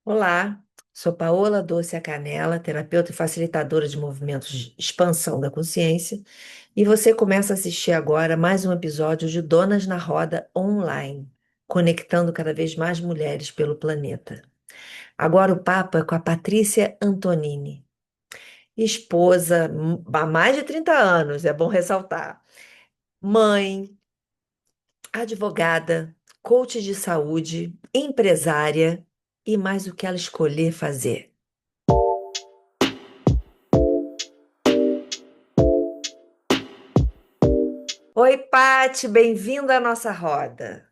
Olá, sou Paola Doce Canela, terapeuta e facilitadora de movimentos de expansão da consciência, e você começa a assistir agora mais um episódio de Donas na Roda Online, conectando cada vez mais mulheres pelo planeta. Agora o papo é com a Patrícia Antonini, esposa há mais de 30 anos, é bom ressaltar, mãe, advogada, coach de saúde, empresária e mais o que ela escolher fazer. Oi, Pati, bem-vinda à nossa roda.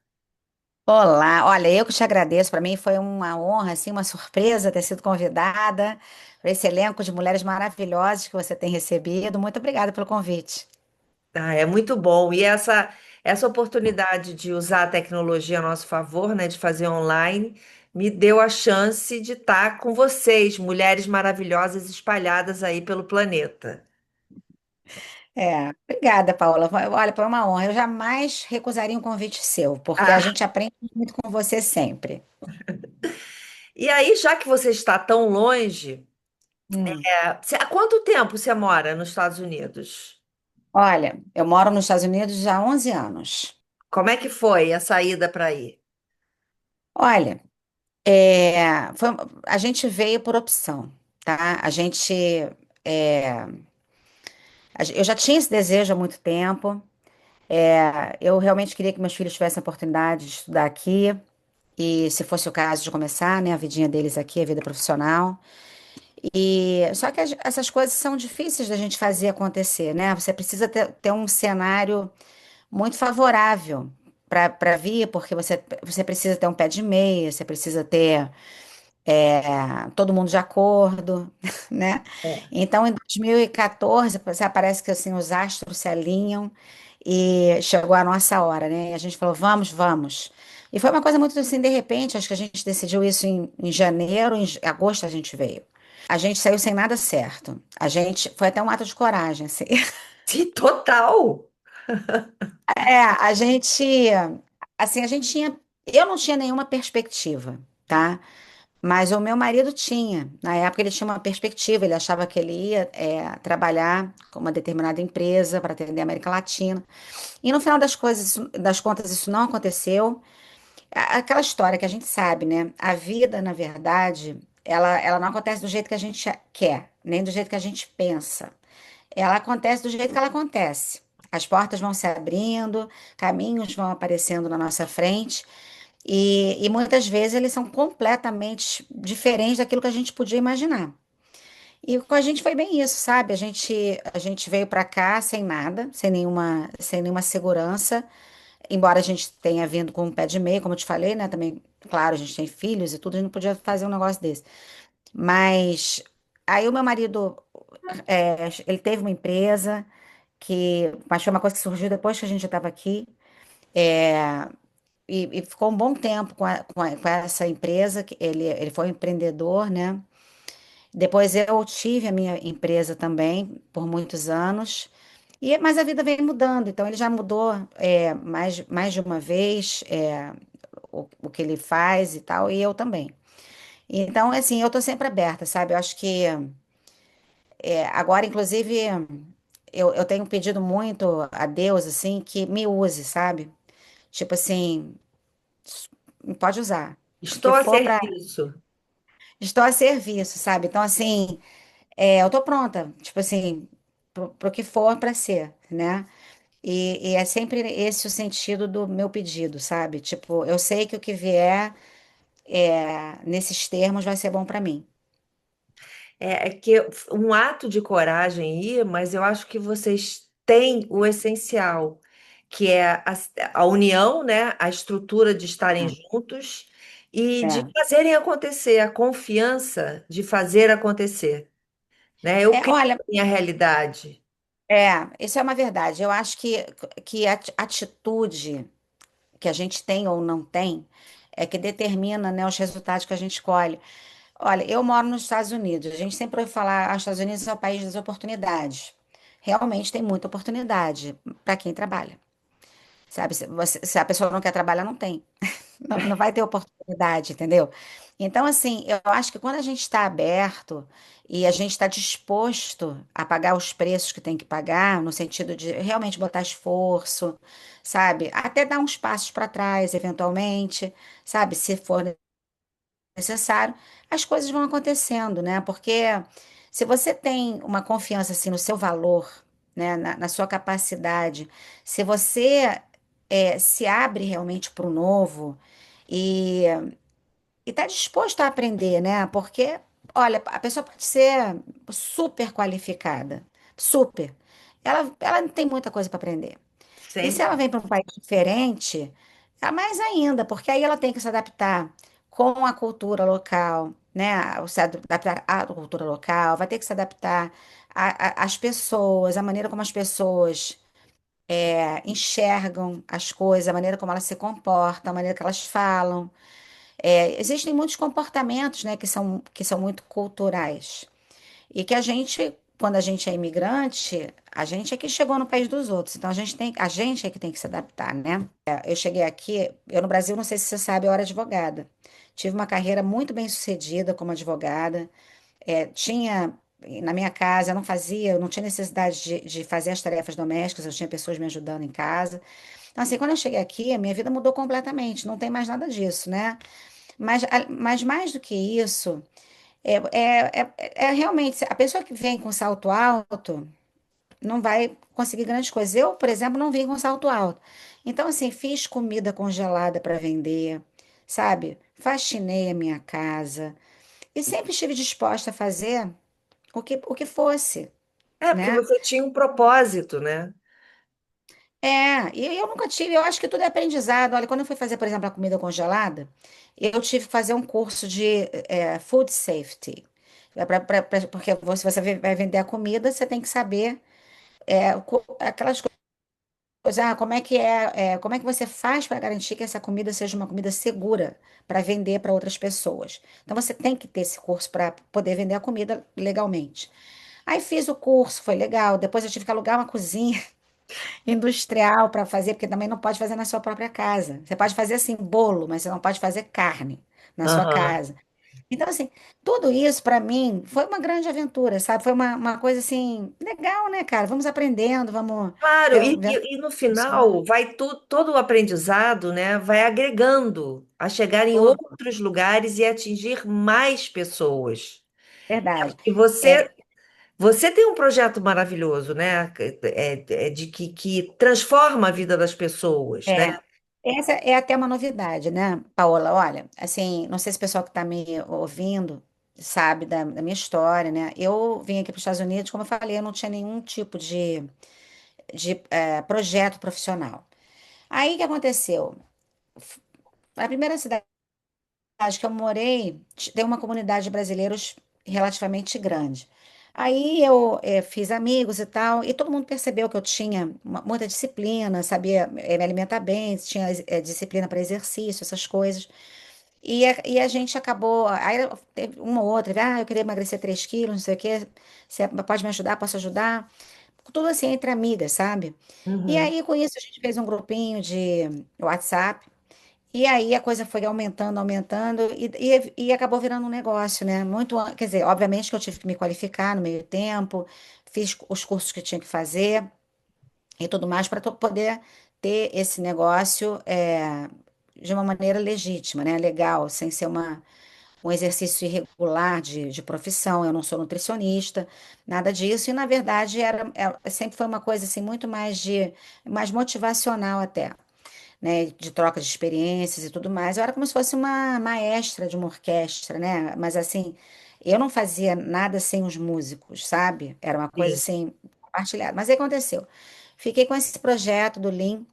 Olá, olha, eu que te agradeço. Para mim foi uma honra, assim, uma surpresa ter sido convidada para esse elenco de mulheres maravilhosas que você tem recebido. Muito obrigada pelo convite. Ah, é muito bom. E essa oportunidade de usar a tecnologia a nosso favor, né, de fazer online, me deu a chance de estar com vocês, mulheres maravilhosas espalhadas aí pelo planeta. Obrigada, Paula. Olha, foi uma honra. Eu jamais recusaria um convite seu, porque a Ah, gente aprende muito com você sempre. e aí, já que você está tão longe, Hum. há quanto tempo você mora nos Estados Unidos? Olha, eu moro nos Estados Unidos há 11 anos. Como é que foi a saída para ir? Olha, foi- a gente veio por opção, tá? É, eu já tinha esse desejo há muito tempo. Eu realmente queria que meus filhos tivessem a oportunidade de estudar aqui, e se fosse o caso de começar, né, a vidinha deles aqui, a vida profissional. E só que essas coisas são difíceis da gente fazer acontecer, né? Você precisa ter um cenário muito favorável para vir, porque você precisa ter um pé de meia, você precisa ter todo mundo de acordo, né? É. Então, em 2014, parece que assim, os astros se alinham e chegou a nossa hora, né? E a gente falou, vamos, vamos. E foi uma coisa muito assim, de repente, acho que a gente decidiu isso em janeiro, em agosto a gente veio. A gente saiu sem nada certo. Foi até um ato de coragem, assim. Sim, total. A gente, assim, a gente tinha, eu não tinha nenhuma perspectiva, tá? Mas o meu marido tinha. Na época ele tinha uma perspectiva, ele achava que ele ia trabalhar com uma determinada empresa para atender a América Latina. E no final das contas, isso não aconteceu. Aquela história que a gente sabe, né? A vida, na verdade, ela não acontece do jeito que a gente quer, nem do jeito que a gente pensa. Ela acontece do jeito que ela acontece. As portas vão se abrindo, caminhos vão aparecendo na nossa frente. E muitas vezes eles são completamente diferentes daquilo que a gente podia imaginar. E com a gente foi bem isso, sabe? A gente veio para cá sem nada, sem nenhuma segurança, embora a gente tenha vindo com um pé de meia, como eu te falei, né? Também, claro, a gente tem filhos e tudo, a gente não podia fazer um negócio desse. Mas aí o meu marido, ele teve uma empresa mas foi uma coisa que surgiu depois que a gente já estava aqui. É, e ficou um bom tempo com essa empresa, que ele foi um empreendedor, né? Depois eu tive a minha empresa também por muitos anos, mas a vida vem mudando, então ele já mudou mais de uma vez o que ele faz e tal, e eu também. Então, assim, eu tô sempre aberta, sabe? Eu acho que agora, inclusive, eu tenho pedido muito a Deus, assim, que me use, sabe? Tipo assim, pode usar. O que Estou a for para. serviço. Estou a serviço, sabe? Então, assim, eu tô pronta, tipo assim, pro que for para ser, né? E é sempre esse o sentido do meu pedido, sabe? Tipo, eu sei que o que vier nesses termos vai ser bom para mim. É que um ato de coragem ir, mas eu acho que vocês têm o essencial, que é a união, né? A estrutura de estarem juntos e de É, fazerem acontecer, a confiança de fazer acontecer, né? Eu crio olha, a minha realidade. isso é uma verdade. Eu acho que a atitude que a gente tem ou não tem é que determina, né, os resultados que a gente escolhe. Olha, eu moro nos Estados Unidos. A gente sempre ouve falar, os Estados Unidos é o país das oportunidades. Realmente tem muita oportunidade para quem trabalha. Sabe, se a pessoa não quer trabalhar, não tem. Não, não vai ter oportunidade, entendeu? Então, assim, eu acho que quando a gente está aberto e a gente está disposto a pagar os preços que tem que pagar, no sentido de realmente botar esforço, sabe? Até dar uns passos para trás, eventualmente, sabe? Se for necessário, as coisas vão acontecendo, né? Porque se você tem uma confiança assim no seu valor, né, na sua capacidade, se você se abre realmente para o novo e está disposto a aprender, né? Porque, olha, a pessoa pode ser super qualificada, super. Ela não tem muita coisa para aprender. E se Sempre. ela vem para um país diferente, é mais ainda, porque aí ela tem que se adaptar com a cultura local, né? Se adaptar à cultura local, vai ter que se adaptar às pessoas, à maneira como as pessoas enxergam as coisas, a maneira como elas se comportam, a maneira que elas falam. Existem muitos comportamentos, né, que são muito culturais. E que a gente, quando a gente é imigrante, a gente é que chegou no país dos outros. Então a gente é que tem que se adaptar, né? Eu cheguei aqui, eu no Brasil, não sei se você sabe, eu era advogada. Tive uma carreira muito bem sucedida como advogada. Tinha na minha casa, eu não tinha necessidade de fazer as tarefas domésticas, eu tinha pessoas me ajudando em casa. Então, assim, quando eu cheguei aqui, a minha vida mudou completamente, não tem mais nada disso, né? Mas mais do que isso, é realmente, a pessoa que vem com salto alto não vai conseguir grandes coisas. Eu, por exemplo, não vim com salto alto. Então, assim, fiz comida congelada para vender, sabe? Faxinei a minha casa e sempre estive disposta a fazer o que fosse, É, porque né? você tinha um propósito, né? E eu nunca tive, eu acho que tudo é aprendizado. Olha, quando eu fui fazer, por exemplo, a comida congelada, eu tive que fazer um curso de food safety. Porque se você vai vender a comida, você tem que saber aquelas coisas, como é que você faz para garantir que essa comida seja uma comida segura para vender para outras pessoas. Então você tem que ter esse curso para poder vender a comida legalmente. Aí fiz o curso, foi legal. Depois eu tive que alugar uma cozinha industrial para fazer, porque também não pode fazer na sua própria casa. Você pode fazer assim bolo, mas você não pode fazer carne na sua Aham. casa. Então, assim, tudo isso para mim foi uma grande aventura, sabe? Foi uma coisa assim, legal, né, cara? Vamos aprendendo, vamos Claro, vendo. e no final vai todo o aprendizado, né, vai agregando a chegar em Tudo, outros lugares e atingir mais pessoas. verdade. E É, você tem um projeto maravilhoso, né? De que transforma a vida das pessoas, né? é, essa é até uma novidade, né, Paola? Olha, assim, não sei se o pessoal que está me ouvindo sabe da minha história, né? Eu vim aqui para os Estados Unidos, como eu falei, eu não tinha nenhum tipo de projeto profissional. Aí o que aconteceu? A primeira cidade que eu morei tem uma comunidade de brasileiros relativamente grande. Aí eu fiz amigos e tal, e todo mundo percebeu que eu tinha muita disciplina, sabia me alimentar bem, tinha disciplina para exercício, essas coisas. E a gente acabou, aí teve uma ou outra, eu queria emagrecer 3 quilos, não sei o quê, você pode me ajudar, posso ajudar? Tudo assim entre amigas, sabe? E Uhum. aí com isso a gente fez um grupinho de WhatsApp, e aí a coisa foi aumentando, aumentando, e acabou virando um negócio, né? Quer dizer, obviamente que eu tive que me qualificar no meio tempo, fiz os cursos que tinha que fazer e tudo mais para poder ter esse negócio de uma maneira legítima, né? Legal, sem ser um exercício irregular de profissão. Eu não sou nutricionista, nada disso. E, na verdade, sempre foi uma coisa assim, muito mais motivacional até, né, de troca de experiências e tudo mais. Eu era como se fosse uma maestra de uma orquestra, né? Mas assim, eu não fazia nada sem os músicos, sabe? Era uma coisa Sim. assim, compartilhada. Mas aí aconteceu. Fiquei com esse projeto do Lean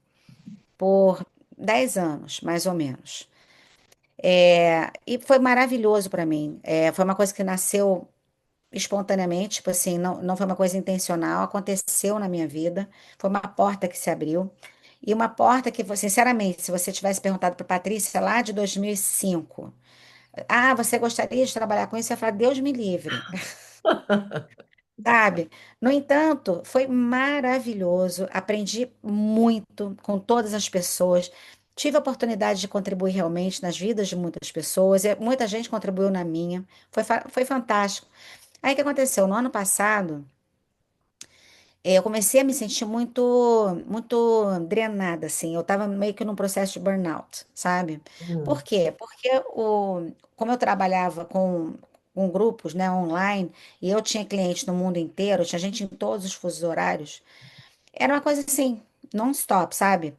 por 10 anos, mais ou menos. E foi maravilhoso para mim. Foi uma coisa que nasceu espontaneamente, tipo assim, não foi uma coisa intencional, aconteceu na minha vida, foi uma porta que se abriu. E uma porta que, sinceramente, se você tivesse perguntado para Patrícia lá de 2005, você gostaria de trabalhar com isso? Eu ia falar, Deus me livre, sabe? No entanto, foi maravilhoso, aprendi muito com todas as pessoas. tive a oportunidade de contribuir realmente nas vidas de muitas pessoas, e muita gente contribuiu na minha. Foi fantástico. Aí o que aconteceu? No ano passado, eu comecei a me sentir muito drenada, assim. Eu estava meio que num processo de burnout, sabe? Por Hum, quê? Porque como eu trabalhava com grupos, né, online, e eu tinha clientes no mundo inteiro, tinha gente em todos os fusos horários, era uma coisa assim, non-stop, sabe?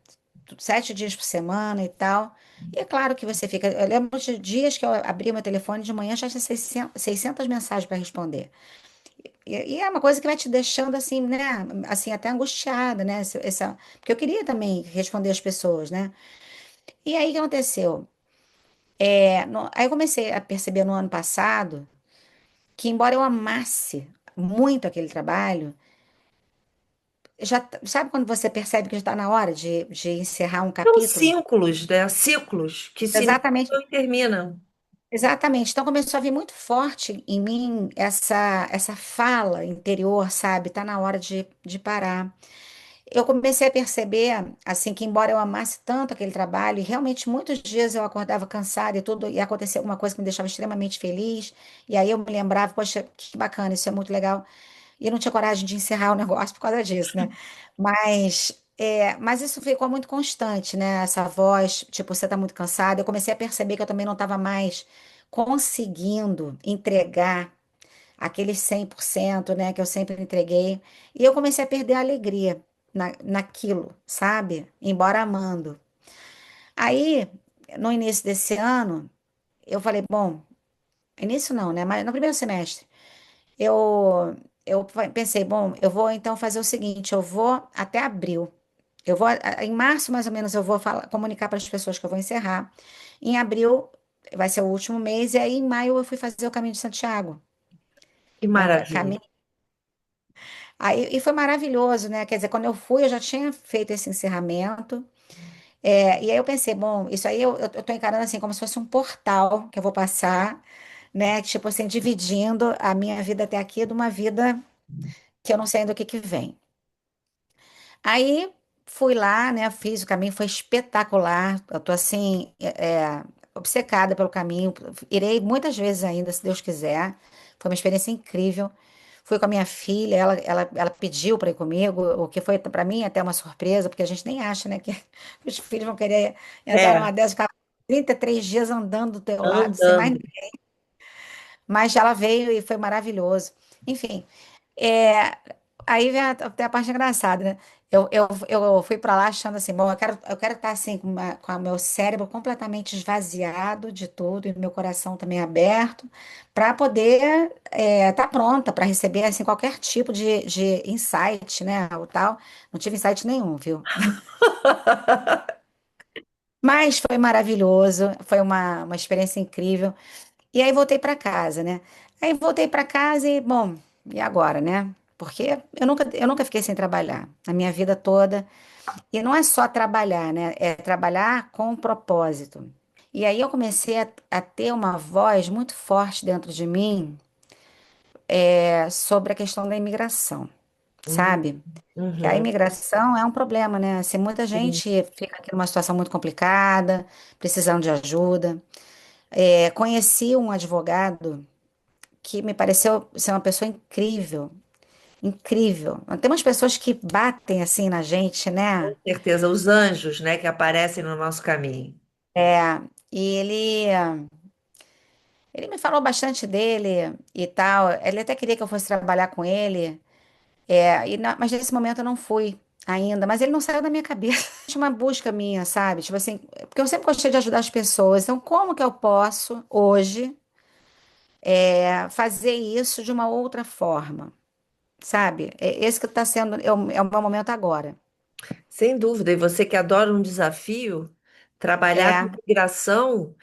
7 dias por semana e tal. E é claro que você fica. Eu lembro de dias que eu abria meu telefone de manhã, já tinha 600 mensagens para responder. E é uma coisa que vai te deixando assim, né? Assim, até angustiada, né? Porque eu queria também responder as pessoas, né? E aí o que aconteceu? Aí eu comecei a perceber no ano passado que, embora eu amasse muito aquele trabalho, sabe quando você percebe que já está na hora de encerrar um São capítulo? ciclos, né? Ciclos que se Exatamente. iniciam e terminam. Exatamente. Então começou a vir muito forte em mim essa fala interior, sabe? Tá na hora de parar. Eu comecei a perceber, assim, que embora eu amasse tanto aquele trabalho, e realmente muitos dias eu acordava cansada e tudo, e acontecia alguma coisa que me deixava extremamente feliz, e aí eu me lembrava, poxa, que bacana, isso é muito legal. E eu não tinha coragem de encerrar o negócio por causa disso, né? Mas isso ficou muito constante, né? Essa voz, tipo, você tá muito cansada. Eu comecei a perceber que eu também não estava mais conseguindo entregar aqueles 100%, né? Que eu sempre entreguei. E eu comecei a perder a alegria naquilo, sabe? Embora amando. Aí, no início desse ano, eu falei, bom, início não, né? Mas no primeiro semestre. Eu pensei, bom, eu vou então fazer o seguinte, eu vou até abril. Em março, mais ou menos, eu vou comunicar para as pessoas que eu vou encerrar. Em abril vai ser o último mês, e aí em maio eu fui fazer o Caminho de Santiago. Que É um maravilha. caminho. Aí, e foi maravilhoso, né? Quer dizer, quando eu fui, eu já tinha feito esse encerramento. E aí eu pensei, bom, isso aí eu tô encarando assim, como se fosse um portal que eu vou passar, né? Tipo assim, dividindo a minha vida até aqui de uma vida que eu não sei ainda o que que vem. Aí fui lá, né? Fiz o caminho, foi espetacular. Eu tô assim, obcecada pelo caminho. Irei muitas vezes ainda, se Deus quiser. Foi uma experiência incrível. Fui com a minha filha, ela pediu para ir comigo, o que foi para mim até uma surpresa, porque a gente nem acha, né, que os filhos vão querer entrar numa É, dessas, ficar 33 dias andando do teu lado, sem mais. andando. Mas ela veio e foi maravilhoso. Enfim, é, aí vem até a parte engraçada, né? Eu fui para lá achando assim, bom, eu quero estar assim, com o meu cérebro completamente esvaziado de tudo e meu coração também aberto, para poder estar pronta para receber assim, qualquer tipo de insight, né? Ou tal. Não tive insight nenhum, viu? Mas foi maravilhoso, foi uma experiência incrível. E aí voltei para casa, né? Aí voltei para casa e, bom, e agora, né? Porque eu nunca fiquei sem trabalhar na minha vida toda. E não é só trabalhar, né? É trabalhar com um propósito. E aí eu comecei a ter uma voz muito forte dentro de mim, sobre a questão da imigração, Uhum, sabe? Que a uhum, imigração é um problema, né? Assim, muita sim. gente fica aqui numa situação muito complicada, precisando de ajuda. Conheci um advogado que me pareceu ser uma pessoa incrível, incrível. Tem umas pessoas que batem assim na gente, né? Com certeza, os anjos, né, que aparecem no nosso caminho. É, e ele me falou bastante dele e tal. Ele até queria que eu fosse trabalhar com ele, mas nesse momento eu não fui ainda. Mas ele não saiu da minha cabeça. Tinha uma busca minha, sabe? Tipo assim, porque eu sempre gostei de ajudar as pessoas. Então, como que eu posso hoje fazer isso de uma outra forma? Sabe? Esse que está sendo, é o meu momento agora. Sem dúvida, e você que adora um desafio, trabalhar com É, migração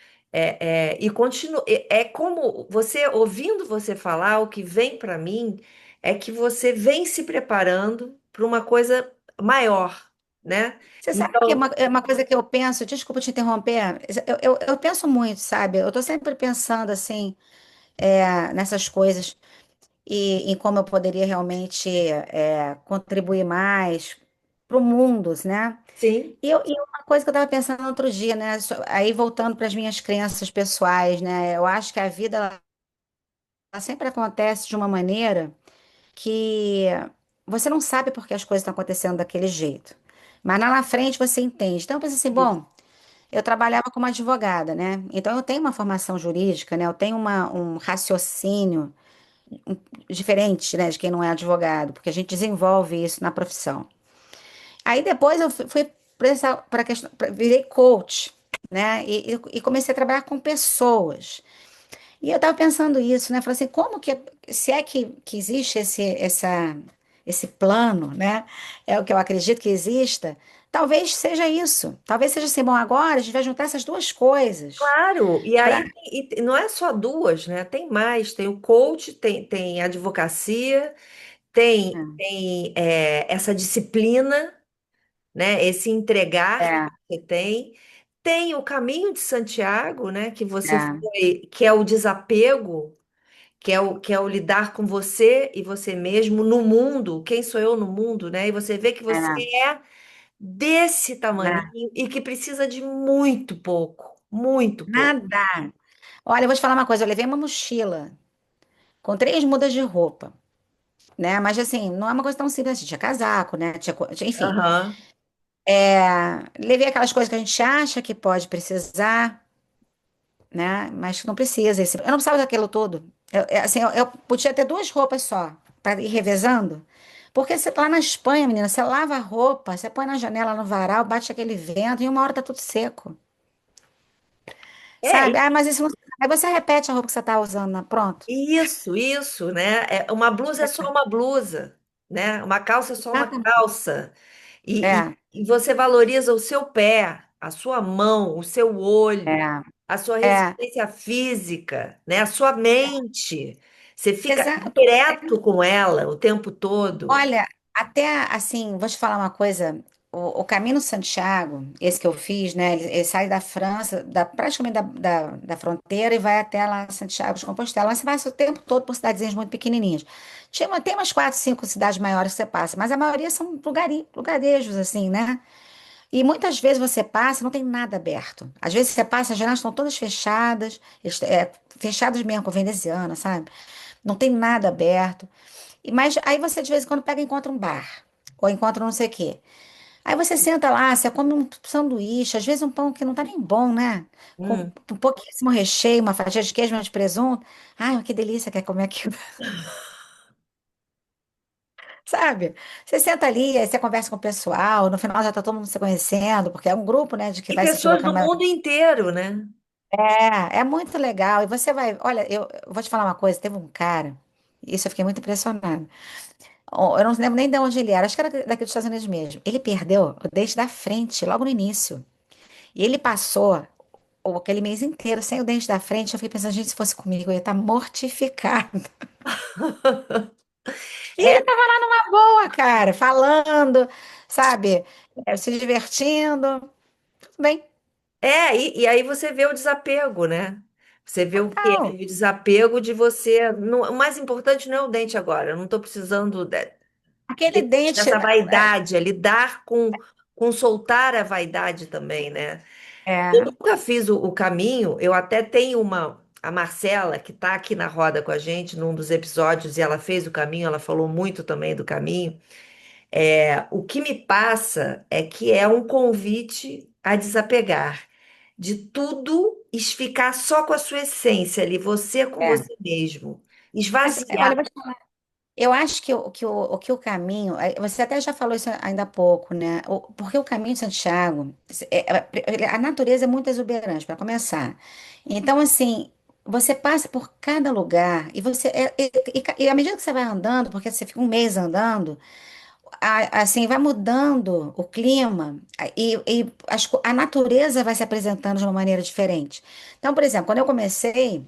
e continua, é como você, ouvindo você falar, o que vem para mim é que você vem se preparando para uma coisa maior, né? você sabe que é uma, Então, é uma coisa que eu penso, desculpa te interromper, eu penso muito, sabe? Eu tô sempre pensando assim, nessas coisas e em como eu poderia realmente contribuir mais. o mundo, né? Sim, E uma coisa que eu estava pensando outro dia, né? Aí voltando para as minhas crenças pessoais, né? Eu acho que a vida ela sempre acontece de uma maneira que você não sabe por que as coisas estão acontecendo daquele jeito. Mas lá na frente você entende. Então eu penso assim, isso. bom, eu trabalhava como advogada, né? Então eu tenho uma formação jurídica, né? Eu tenho um raciocínio diferente, né, de quem não é advogado, porque a gente desenvolve isso na profissão. Aí depois eu fui para questão, virei coach, né? E comecei a trabalhar com pessoas. E eu estava pensando isso, né? Falei assim, como que, se é que existe esse plano, né? É o que eu acredito que exista. Talvez seja isso. Talvez seja assim, bom, agora a gente vai juntar essas duas coisas. Claro, e Pra, aí não é só duas, né? Tem mais, tem o coach, tem a advocacia, tem essa disciplina, né? Esse entregar que é, você tem o caminho de Santiago, né? Que você é, foi, que é o desapego, que é o lidar com você e você mesmo no mundo. Quem sou eu no mundo, né? E você vê que você é, é desse né? tamaninho e que precisa de muito pouco, muito pouco. Nada. Olha, eu vou te falar uma coisa, eu levei uma mochila com 3 mudas de roupa, né? Mas assim, não é uma coisa tão simples assim. Tinha casaco, né? Enfim, Aham. levei aquelas coisas que a gente acha que pode precisar, né? Mas que não precisa. Eu não precisava daquilo tudo. Assim, eu podia ter 2 roupas só para ir revezando. Porque você tá lá na Espanha, menina, você lava a roupa, você põe na janela, no varal, bate aquele vento e uma hora tá tudo seco. É, Sabe? Ah, mas isso não. Aí você repete a roupa que você tá usando, né? Pronto. isso, né? Uma blusa é só uma blusa, né? Uma calça é só uma Exatamente. calça. E, É, e, e você valoriza o seu pé, a sua mão, o seu olho, é, a sua é. resistência física, né? A sua mente. Você fica Exato. direto com ela o tempo todo. Olha, até assim, vou te falar uma coisa. O Caminho Santiago, esse que eu fiz, né? Ele sai da França, praticamente da fronteira e vai até lá Santiago de Compostela. Mas você passa o tempo todo por cidadezinhas muito pequenininhas. Tem umas 4, 5 cidades maiores que você passa, mas a maioria são lugarejos, assim, né? E muitas vezes você passa, não tem nada aberto. Às vezes você passa, as janelas estão todas fechadas, fechadas mesmo com veneziana, sabe? Não tem nada aberto. Mas aí você de vez em quando pega e encontra um bar, ou encontra não sei o quê. Aí você senta lá, você come um sanduíche, às vezes um pão que não tá nem bom, né? Com Hum. um pouquíssimo recheio, uma fatia de queijo, mas de presunto. Ai, que delícia, quer comer aquilo, sabe? Você senta ali, aí você conversa com o pessoal, no final já tá todo mundo se conhecendo, porque é um grupo, né, de que E vai se pessoas do deslocando. mundo inteiro, né? É muito legal. E você vai, olha, eu vou te falar uma coisa, teve um cara, isso eu fiquei muito impressionada. Eu não lembro nem de onde ele era, acho que era daqui dos Estados Unidos mesmo. Ele perdeu o dente da frente, logo no início. E ele passou aquele mês inteiro sem o dente da frente. Eu fiquei pensando, gente, se fosse comigo, eu ia estar mortificada. E É, ele tava lá numa boa, cara, falando, sabe, se divertindo. Tudo bem, e aí você vê o desapego, né? Você vê o quê? total. O desapego de você. O mais importante não é o dente agora. Eu não estou precisando Aquele dente, dessa vaidade, é lidar com soltar a vaidade também, né? Eu é, nunca fiz o caminho, eu até tenho a Marcela, que está aqui na roda com a gente num dos episódios, e ela fez o caminho, ela falou muito também do caminho. O que me passa é que é um convite a desapegar de tudo e ficar só com a sua essência ali, você com é. você mesmo. Mas, Esvaziar. olha, eu acho que o caminho, você até já falou isso ainda há pouco, né? Porque o caminho de Santiago, a natureza é muito exuberante, para começar. Então, assim, você passa por cada lugar e e à medida que você vai andando, porque você fica um mês andando, assim, vai mudando o clima a natureza vai se apresentando de uma maneira diferente. Então, por exemplo, quando eu comecei.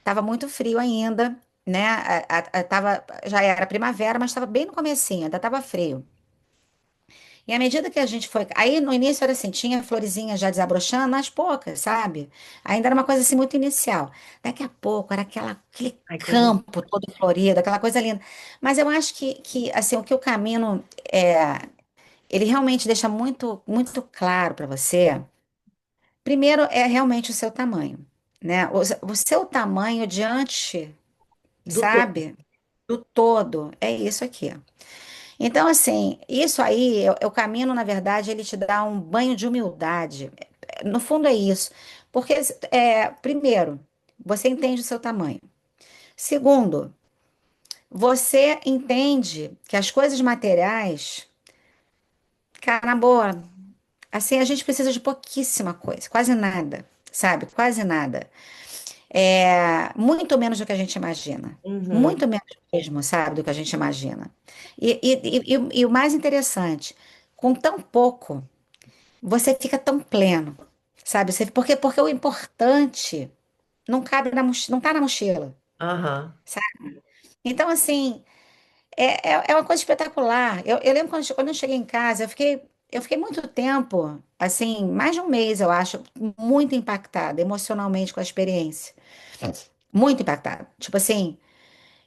Tava muito frio ainda, né? Já era primavera, mas estava bem no comecinho, ainda tava frio. E à medida que a gente foi. Aí no início era assim, tinha florezinhas já desabrochando, mas poucas, sabe? Ainda era uma coisa assim muito inicial. Daqui a pouco era aquele Ai, coisa. campo todo florido, aquela coisa linda. Mas eu acho que assim, o que o caminho é. ele realmente deixa muito, muito claro para você. Primeiro é realmente o seu tamanho, né? O seu tamanho diante, Do todo. sabe, do todo, é isso aqui. Então, assim, isso aí, o caminho, na verdade, ele te dá um banho de humildade. No fundo é isso. Porque, primeiro, você entende o seu tamanho. Segundo, você entende que as coisas materiais, cara, na boa, assim, a gente precisa de pouquíssima coisa, quase nada, sabe? Quase nada. Muito menos do que a gente imagina. Uhum. Muito menos mesmo, sabe, do que a gente imagina. E o mais interessante, com tão pouco, você fica tão pleno, sabe? Porque o importante não cabe não tá na mochila, Aham. sabe? Então, assim, é uma coisa espetacular. Eu lembro quando eu cheguei em casa, eu fiquei muito tempo, assim, mais de um mês, eu acho, muito impactada emocionalmente com a experiência. Muito impactada. Tipo assim,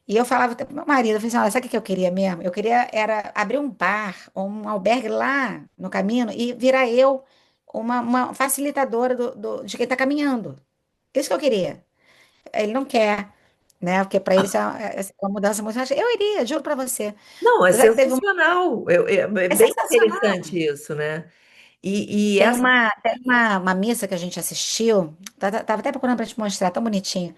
e eu falava até pro meu marido, eu falei assim, olha, sabe o que eu queria mesmo? Eu queria era abrir um bar ou um albergue lá no caminho e virar eu uma facilitadora de quem está caminhando. Isso que eu queria. Ele não quer, né? Porque para ele isso é uma mudança muito. Eu iria, juro para você. Não, é Teve uma, sensacional. É é bem sensacional. interessante isso, né? E Tem essa. uma missa que a gente assistiu, tava até procurando para te mostrar, tão bonitinho.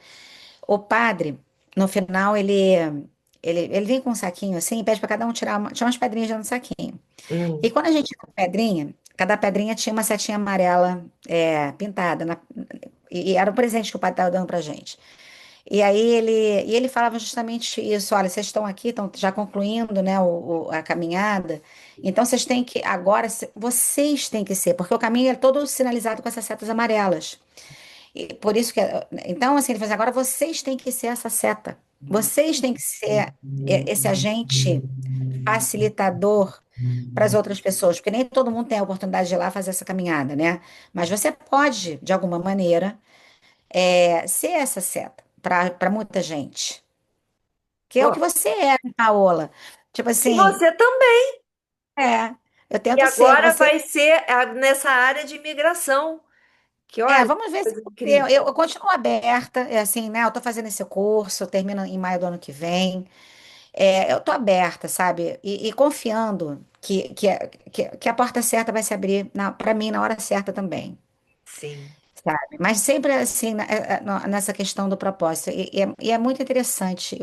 O padre, no final, ele vem com um saquinho assim e pede para cada um tinha umas pedrinhas dentro do saquinho. E Hum, quando a gente tirou a pedrinha, cada pedrinha tinha uma setinha amarela pintada. E era o presente que o padre estava dando pra gente. E ele falava justamente isso: olha, vocês estão aqui, estão já concluindo, né, a caminhada, então vocês têm que, agora, vocês têm que ser, porque o caminho é todo sinalizado com essas setas amarelas. E por isso que, então, assim, ele faz, agora vocês têm que ser essa seta, vocês têm que ser esse agente facilitador para as outras pessoas, porque nem todo mundo tem a oportunidade de ir lá fazer essa caminhada, né? Mas você pode, de alguma maneira, ser essa seta para muita gente, que é o ó, que você é, Paola. Tipo e assim, você também. eu E tento ser, agora você. vai ser nessa área de imigração. Que olha, Vamos ver se coisa eu, incrível. eu continuo aberta, assim, né? Eu tô fazendo esse curso, eu termino em maio do ano que vem. Eu tô aberta, sabe? E confiando que a porta certa vai se abrir para mim na hora certa também, Sim. sabe? Mas sempre assim, nessa questão do propósito. E é muito interessante.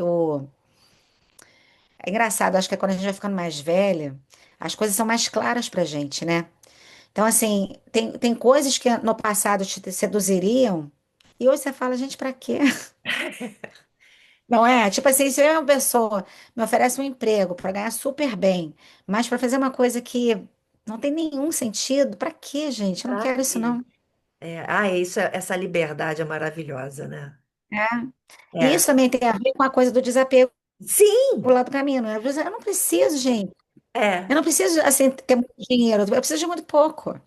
É engraçado, acho que quando a gente vai ficando mais velha, as coisas são mais claras pra gente, né? Então, assim, tem coisas que no passado te seduziriam, e hoje você fala, gente, pra quê? Não é? Tipo assim, se eu uma pessoa me oferece um emprego para ganhar super bem, mas para fazer uma coisa que não tem nenhum sentido, pra quê, gente? Eu não Pra quero isso, quê? não. Isso, essa liberdade é maravilhosa, né? É. E É. isso também tem a ver com a coisa do desapego Sim, lá do caminho, né? Eu não preciso, gente. Eu é. não preciso, assim, ter muito dinheiro. Eu preciso de muito pouco.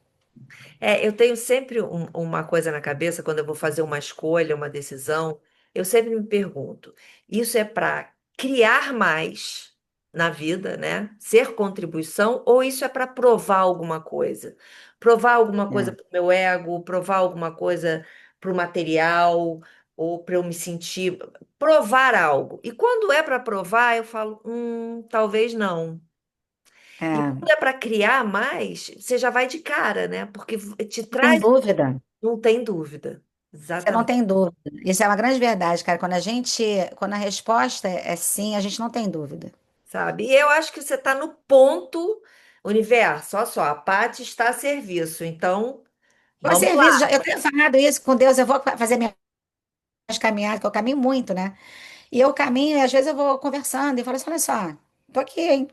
Eu tenho sempre uma coisa na cabeça quando eu vou fazer uma escolha, uma decisão, eu sempre me pergunto: isso é para criar mais na vida, né? Ser contribuição, ou isso é para provar alguma coisa? Provar alguma coisa É, para o meu ego, provar alguma coisa para o material, ou para eu me sentir, provar algo. E quando é para provar, eu falo, talvez não. E é. quando é para criar mais, você já vai de cara, né? Porque te Não tem traz, dúvida. não tem dúvida. Você não Exatamente. tem dúvida. Isso é uma grande verdade, cara. Quando a resposta é sim, a gente não tem dúvida. Sabe? E eu acho que você está no ponto, universo. Olha só, a Paty está a serviço. Então, O vamos serviço, lá. eu tenho falado isso com Deus, eu vou fazer minhas caminhadas, que eu caminho muito, né? E eu caminho, e às vezes eu vou conversando e falo assim, olha só, tô aqui, hein?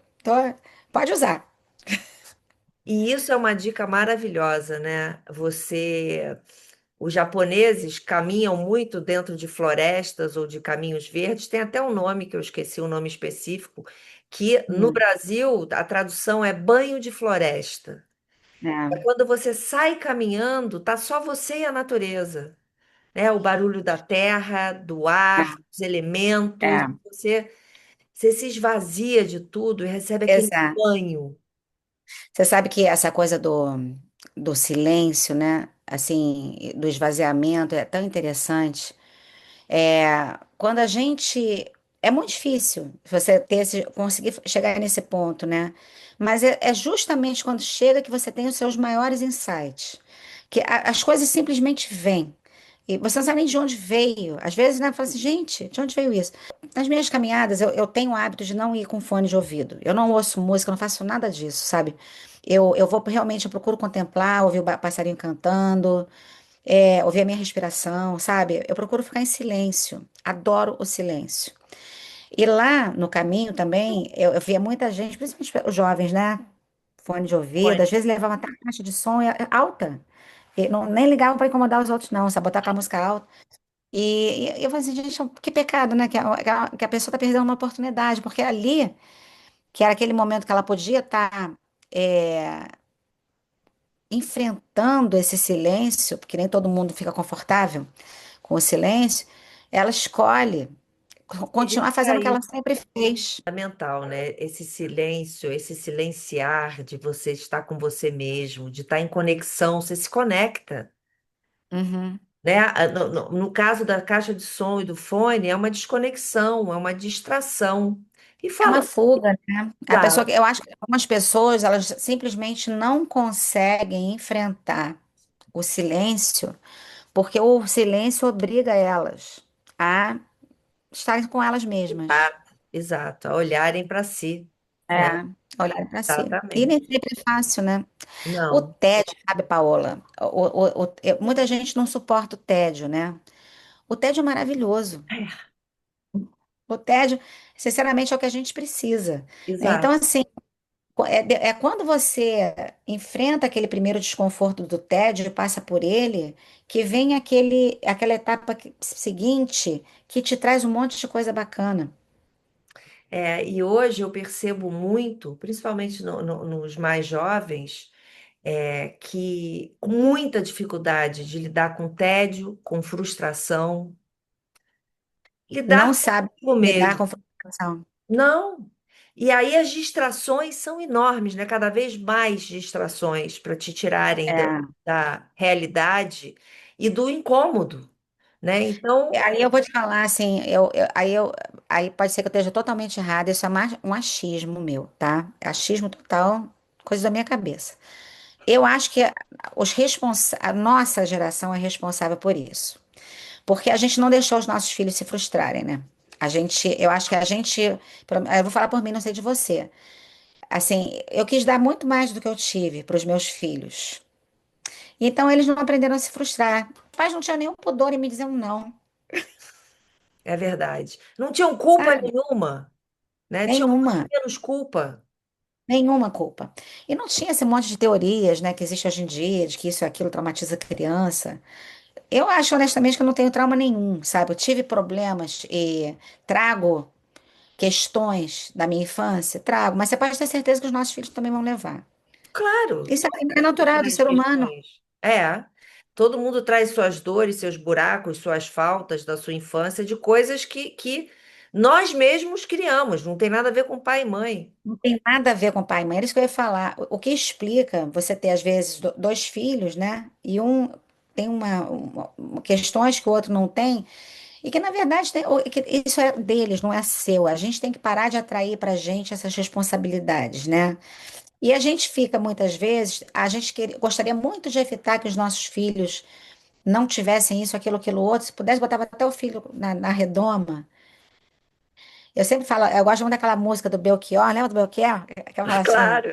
Pode usar. E isso é uma dica maravilhosa, né? Os japoneses caminham muito dentro de florestas ou de caminhos verdes. Tem até um nome que eu esqueci, um nome específico, que no Hum, Brasil a tradução é banho de floresta. É é, quando você sai caminhando, tá só você e a natureza, né? O barulho da terra, do ar, dos elementos. é, Você se esvazia de tudo e recebe aquele exato, banho. Você sabe que essa coisa do silêncio, né? Assim, do esvaziamento é tão interessante. Quando a gente. É muito difícil você conseguir chegar nesse ponto, né? Mas é justamente quando chega que você tem os seus maiores insights. Que as coisas simplesmente vêm. E você não sabe nem de onde veio. Às vezes, né, fala assim, gente, de onde veio isso? Nas minhas caminhadas, eu tenho o hábito de não ir com fone de ouvido. Eu não ouço música, eu não faço nada disso, sabe? Eu vou realmente, eu procuro contemplar, ouvir o passarinho cantando, ouvir a minha respiração, sabe? Eu procuro ficar em silêncio. Adoro o silêncio. E lá no caminho também, eu via muita gente, principalmente os jovens, né? Fone de ouvido, às vezes levava até a caixa de som alta. E nem ligavam para incomodar os outros, não, só botar aquela música alta. E eu falei assim, gente, que pecado, né? Que a pessoa está perdendo uma oportunidade, porque ali, que era aquele momento que ela podia estar enfrentando esse silêncio, porque nem todo mundo fica confortável com o silêncio, ela escolhe Queria continuar fazendo o que sair ela sempre fez. fundamental, né? Esse silêncio, esse silenciar de você estar com você mesmo, de estar em conexão, você se conecta, Uhum. né? No caso da caixa de som e do fone, é uma desconexão, é uma distração. E É uma falando fuga, né? A pessoa, da, eu acho que algumas pessoas, elas simplesmente não conseguem enfrentar o silêncio, porque o silêncio obriga elas a estarem com elas mesmas. exato, a olharem para si, né? É, olharem para si. E nem Exatamente. sempre é fácil, né? O Não. tédio, sabe, Paola? Muita gente não suporta o tédio, né? O tédio é maravilhoso. É, O tédio, sinceramente, é o que a gente precisa, né? Então, exato. assim, é quando você enfrenta aquele primeiro desconforto do tédio e passa por ele, que vem aquela etapa seguinte que te traz um monte de coisa bacana. É, e hoje eu percebo muito, principalmente nos mais jovens, que com muita dificuldade de lidar com tédio, com frustração, lidar Não sabe comigo lidar mesmo. com frustração. Não. E aí as distrações são enormes, né? Cada vez mais distrações para te tirarem É. da realidade e do incômodo, né? Então, Aí eu vou te falar assim, aí pode ser que eu esteja totalmente errada, isso é um achismo meu, tá? Achismo total, coisa da minha cabeça. Eu acho que a nossa geração é responsável por isso. Porque a gente não deixou os nossos filhos se frustrarem, né? Eu acho que eu vou falar por mim, não sei de você. Assim, eu quis dar muito mais do que eu tive para os meus filhos. Então eles não aprenderam a se frustrar. Os pais não tinham nenhum pudor em me dizer um não, é verdade. Não tinham culpa sabe? nenhuma, né? Tinham muito Nenhuma. menos culpa. Nenhuma culpa. E não tinha esse monte de teorias, né, que existe hoje em dia, de que isso e aquilo traumatiza a criança. Eu acho, honestamente, que eu não tenho trauma nenhum, sabe? Eu tive problemas e trago questões da minha infância, trago, mas você pode ter certeza que os nossos filhos também vão levar. Claro, Isso todo é mundo natural do traz ser humano. questões. É, todo mundo traz suas dores, seus buracos, suas faltas da sua infância, de coisas que nós mesmos criamos, não tem nada a ver com pai e mãe. Não tem nada a ver com pai e mãe. Era isso que eu ia falar. O que explica você ter, às vezes, dois filhos, né? E um tem questões que o outro não tem. E que, na verdade, que isso é deles, não é seu. A gente tem que parar de atrair para a gente essas responsabilidades, né? E a gente fica, muitas vezes, gostaria muito de evitar que os nossos filhos não tivessem isso, aquilo outro. Se pudesse, botava até o filho na redoma. Eu sempre falo, eu gosto muito daquela música do Belchior, lembra do Belchior? Que ela fala assim, Claro,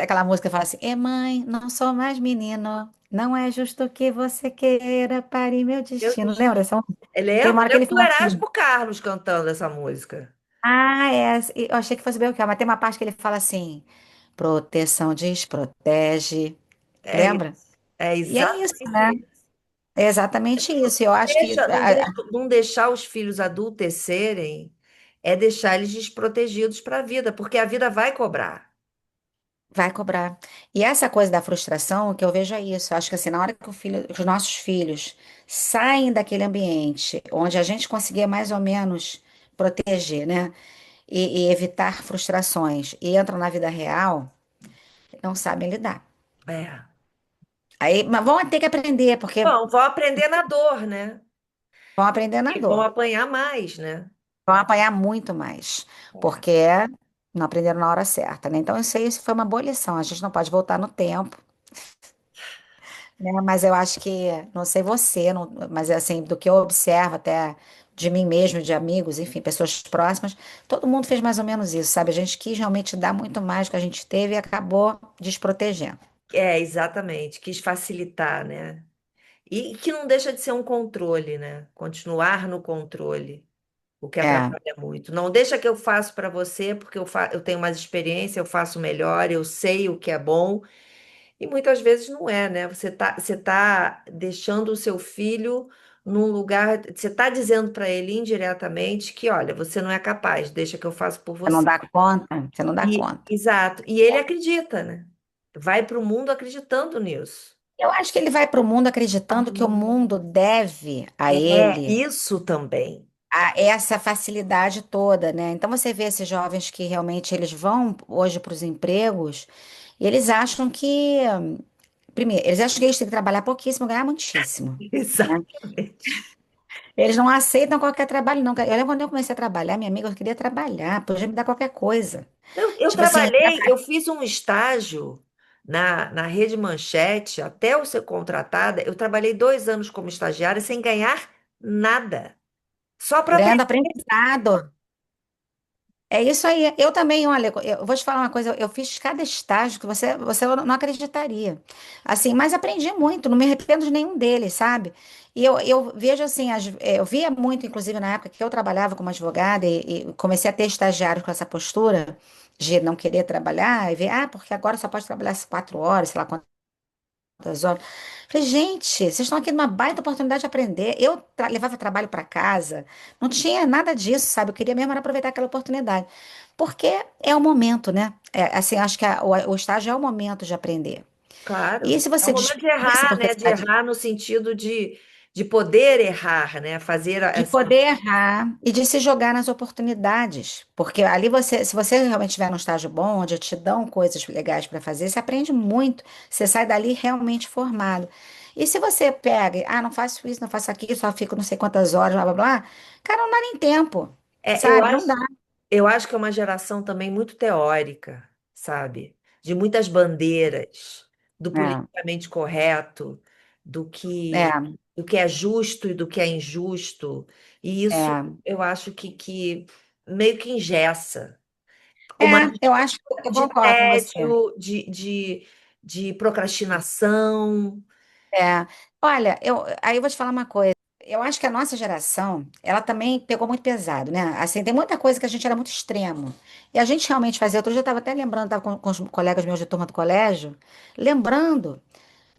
aquela música que fala assim, mãe, não sou mais menino, não é justo que você queira parir meu eu destino. Lembra dessa música? Tem uma lembro, hora que lembro ele do fala assim, Erasmo Carlos cantando essa música. eu achei que fosse Belchior, mas tem uma parte que ele fala assim, proteção desprotege, É lembra? isso, é E é isso, exatamente né? isso. É exatamente isso. Eu acho que Não deixar os filhos adultecerem é deixar eles desprotegidos para a vida, porque a vida vai cobrar. vai cobrar. E essa coisa da frustração, o que eu vejo é isso. Eu acho que assim, na hora que os nossos filhos saem daquele ambiente onde a gente conseguia mais ou menos proteger, né? E evitar frustrações e entram na vida real. não sabem lidar. É. Aí, mas vão ter que aprender, porque Bom, vão aprender na dor, né? vão aprender na E vão dor. apanhar mais, né? Vão apanhar muito mais, É. porque não aprenderam na hora certa, né? Então, isso foi uma boa lição. A gente não pode voltar no tempo, né? Mas eu acho que, não sei você, mas assim, do que eu observo até de mim mesmo, de amigos, enfim, pessoas próximas, todo mundo fez mais ou menos isso, sabe? A gente quis realmente dar muito mais do que a gente teve e acabou desprotegendo. É, exatamente. Quis facilitar, né? E que não deixa de ser um controle, né? Continuar no controle, o que É, atrapalha muito. Não deixa que eu faço para você, porque eu tenho mais experiência, eu faço melhor, eu sei o que é bom. E muitas vezes não é, né? Você tá deixando o seu filho num lugar, você está dizendo para ele indiretamente que, olha, você não é capaz, deixa que eu faço por você não você. dá conta, você não dá E, conta. exato. E ele acredita, né? Vai para o mundo acreditando nisso. Eu acho que ele vai para o mundo acreditando que o mundo deve a É, ele isso também. essa facilidade toda, né? Então você vê esses jovens que realmente eles vão hoje para os empregos e eles acham que, primeiro, eles acham que eles têm que trabalhar pouquíssimo, ganhar muitíssimo, né? Exatamente. Eles não aceitam qualquer trabalho, não. Eu lembro quando eu comecei a trabalhar, minha amiga, eu queria trabalhar, podia me dar qualquer coisa. Eu Tipo assim, trabalhei, eu fiz um estágio na Rede Manchete, até eu ser contratada, eu trabalhei 2 anos como estagiária sem ganhar nada. Só para ganhando aprender. aprendizado. É isso aí. Eu também, olha, eu vou te falar uma coisa, eu fiz cada estágio que você não acreditaria. Assim, mas aprendi muito, não me arrependo de nenhum deles, sabe? E eu vejo assim, eu via muito, inclusive na época que eu trabalhava como advogada e comecei a ter estagiários com essa postura de não querer trabalhar e ver, porque agora só pode trabalhar 4 horas, sei lá quantas horas. Falei, gente, vocês estão aqui numa baita oportunidade de aprender. Eu levava trabalho para casa, não tinha nada disso, sabe? Eu queria mesmo era aproveitar aquela oportunidade. Porque é o momento, né? É, assim, acho que o estágio é o momento de aprender. E Claro. se É o você momento de desperdiça a errar, né? De oportunidade errar no sentido de poder errar, né? Fazer de poder errar e de se jogar nas oportunidades, porque ali você, se você realmente estiver num estágio bom, onde te dão coisas legais para fazer, você aprende muito, você sai dali realmente formado. E se você pega, não faço isso, não faço aquilo, só fico não sei quantas horas, blá blá blá, cara, não dá nem tempo, É, eu sabe? Não dá. acho, eu acho que é uma geração também muito teórica, sabe? De muitas bandeiras, do politicamente correto, do É, que, do que é justo e do que é injusto. E isso é, eu acho que meio que engessa. Uma eu acho que eu de concordo com você. tédio, de procrastinação. É, olha, aí eu vou te falar uma coisa. Eu acho que a nossa geração, ela também pegou muito pesado, né? Assim, tem muita coisa que a gente era muito extremo. E a gente realmente fazia. Outro dia eu estava até lembrando, estava com os colegas meus de turma do colégio, lembrando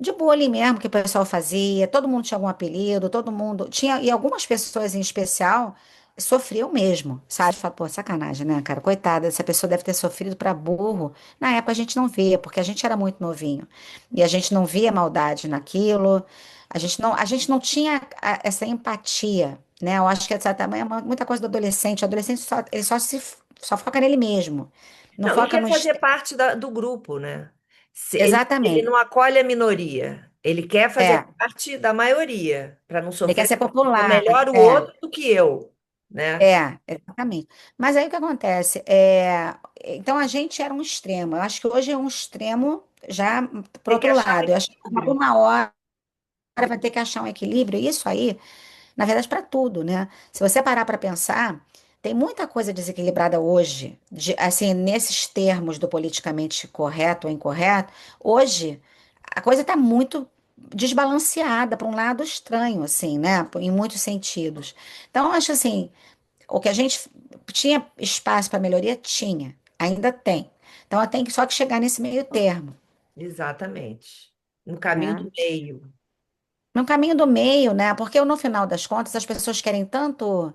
de bullying mesmo que o pessoal fazia. Todo mundo tinha algum apelido, todo mundo tinha. E algumas pessoas em especial sofriam mesmo, sabe? Fala, pô, sacanagem, né, cara? Coitada, essa pessoa deve ter sofrido para burro. Na época a gente não via, porque a gente era muito novinho. E a gente não via maldade naquilo. A gente não tinha essa empatia, né? Eu acho que essa também é muita coisa do adolescente. O adolescente ele só foca nele mesmo. Não Não, e foca quer no fazer externo. parte do grupo, né? Ele Exatamente. não acolhe a minoria, ele quer fazer É. parte da maioria, para não Ele quer sofrer, ser é popular. melhor o É. outro do que eu, né? Exatamente. Mas aí o que acontece? Então a gente era um extremo. Eu acho que hoje é um extremo já para Tem que outro achar um lado. Eu acho que equilíbrio. alguma hora vai ter que achar um equilíbrio. E isso aí, na verdade, para tudo, né? Se você parar para pensar, tem muita coisa desequilibrada hoje, assim, nesses termos do politicamente correto ou incorreto. Hoje, a coisa está muito desbalanceada para um lado estranho, assim, né? Em muitos sentidos. Então, eu acho assim. O que a gente tinha espaço para melhoria, tinha, ainda tem. Então, ela tem que só que chegar nesse meio termo, Exatamente. No caminho né? do meio. No caminho do meio, né? Porque no final das contas as pessoas querem tanto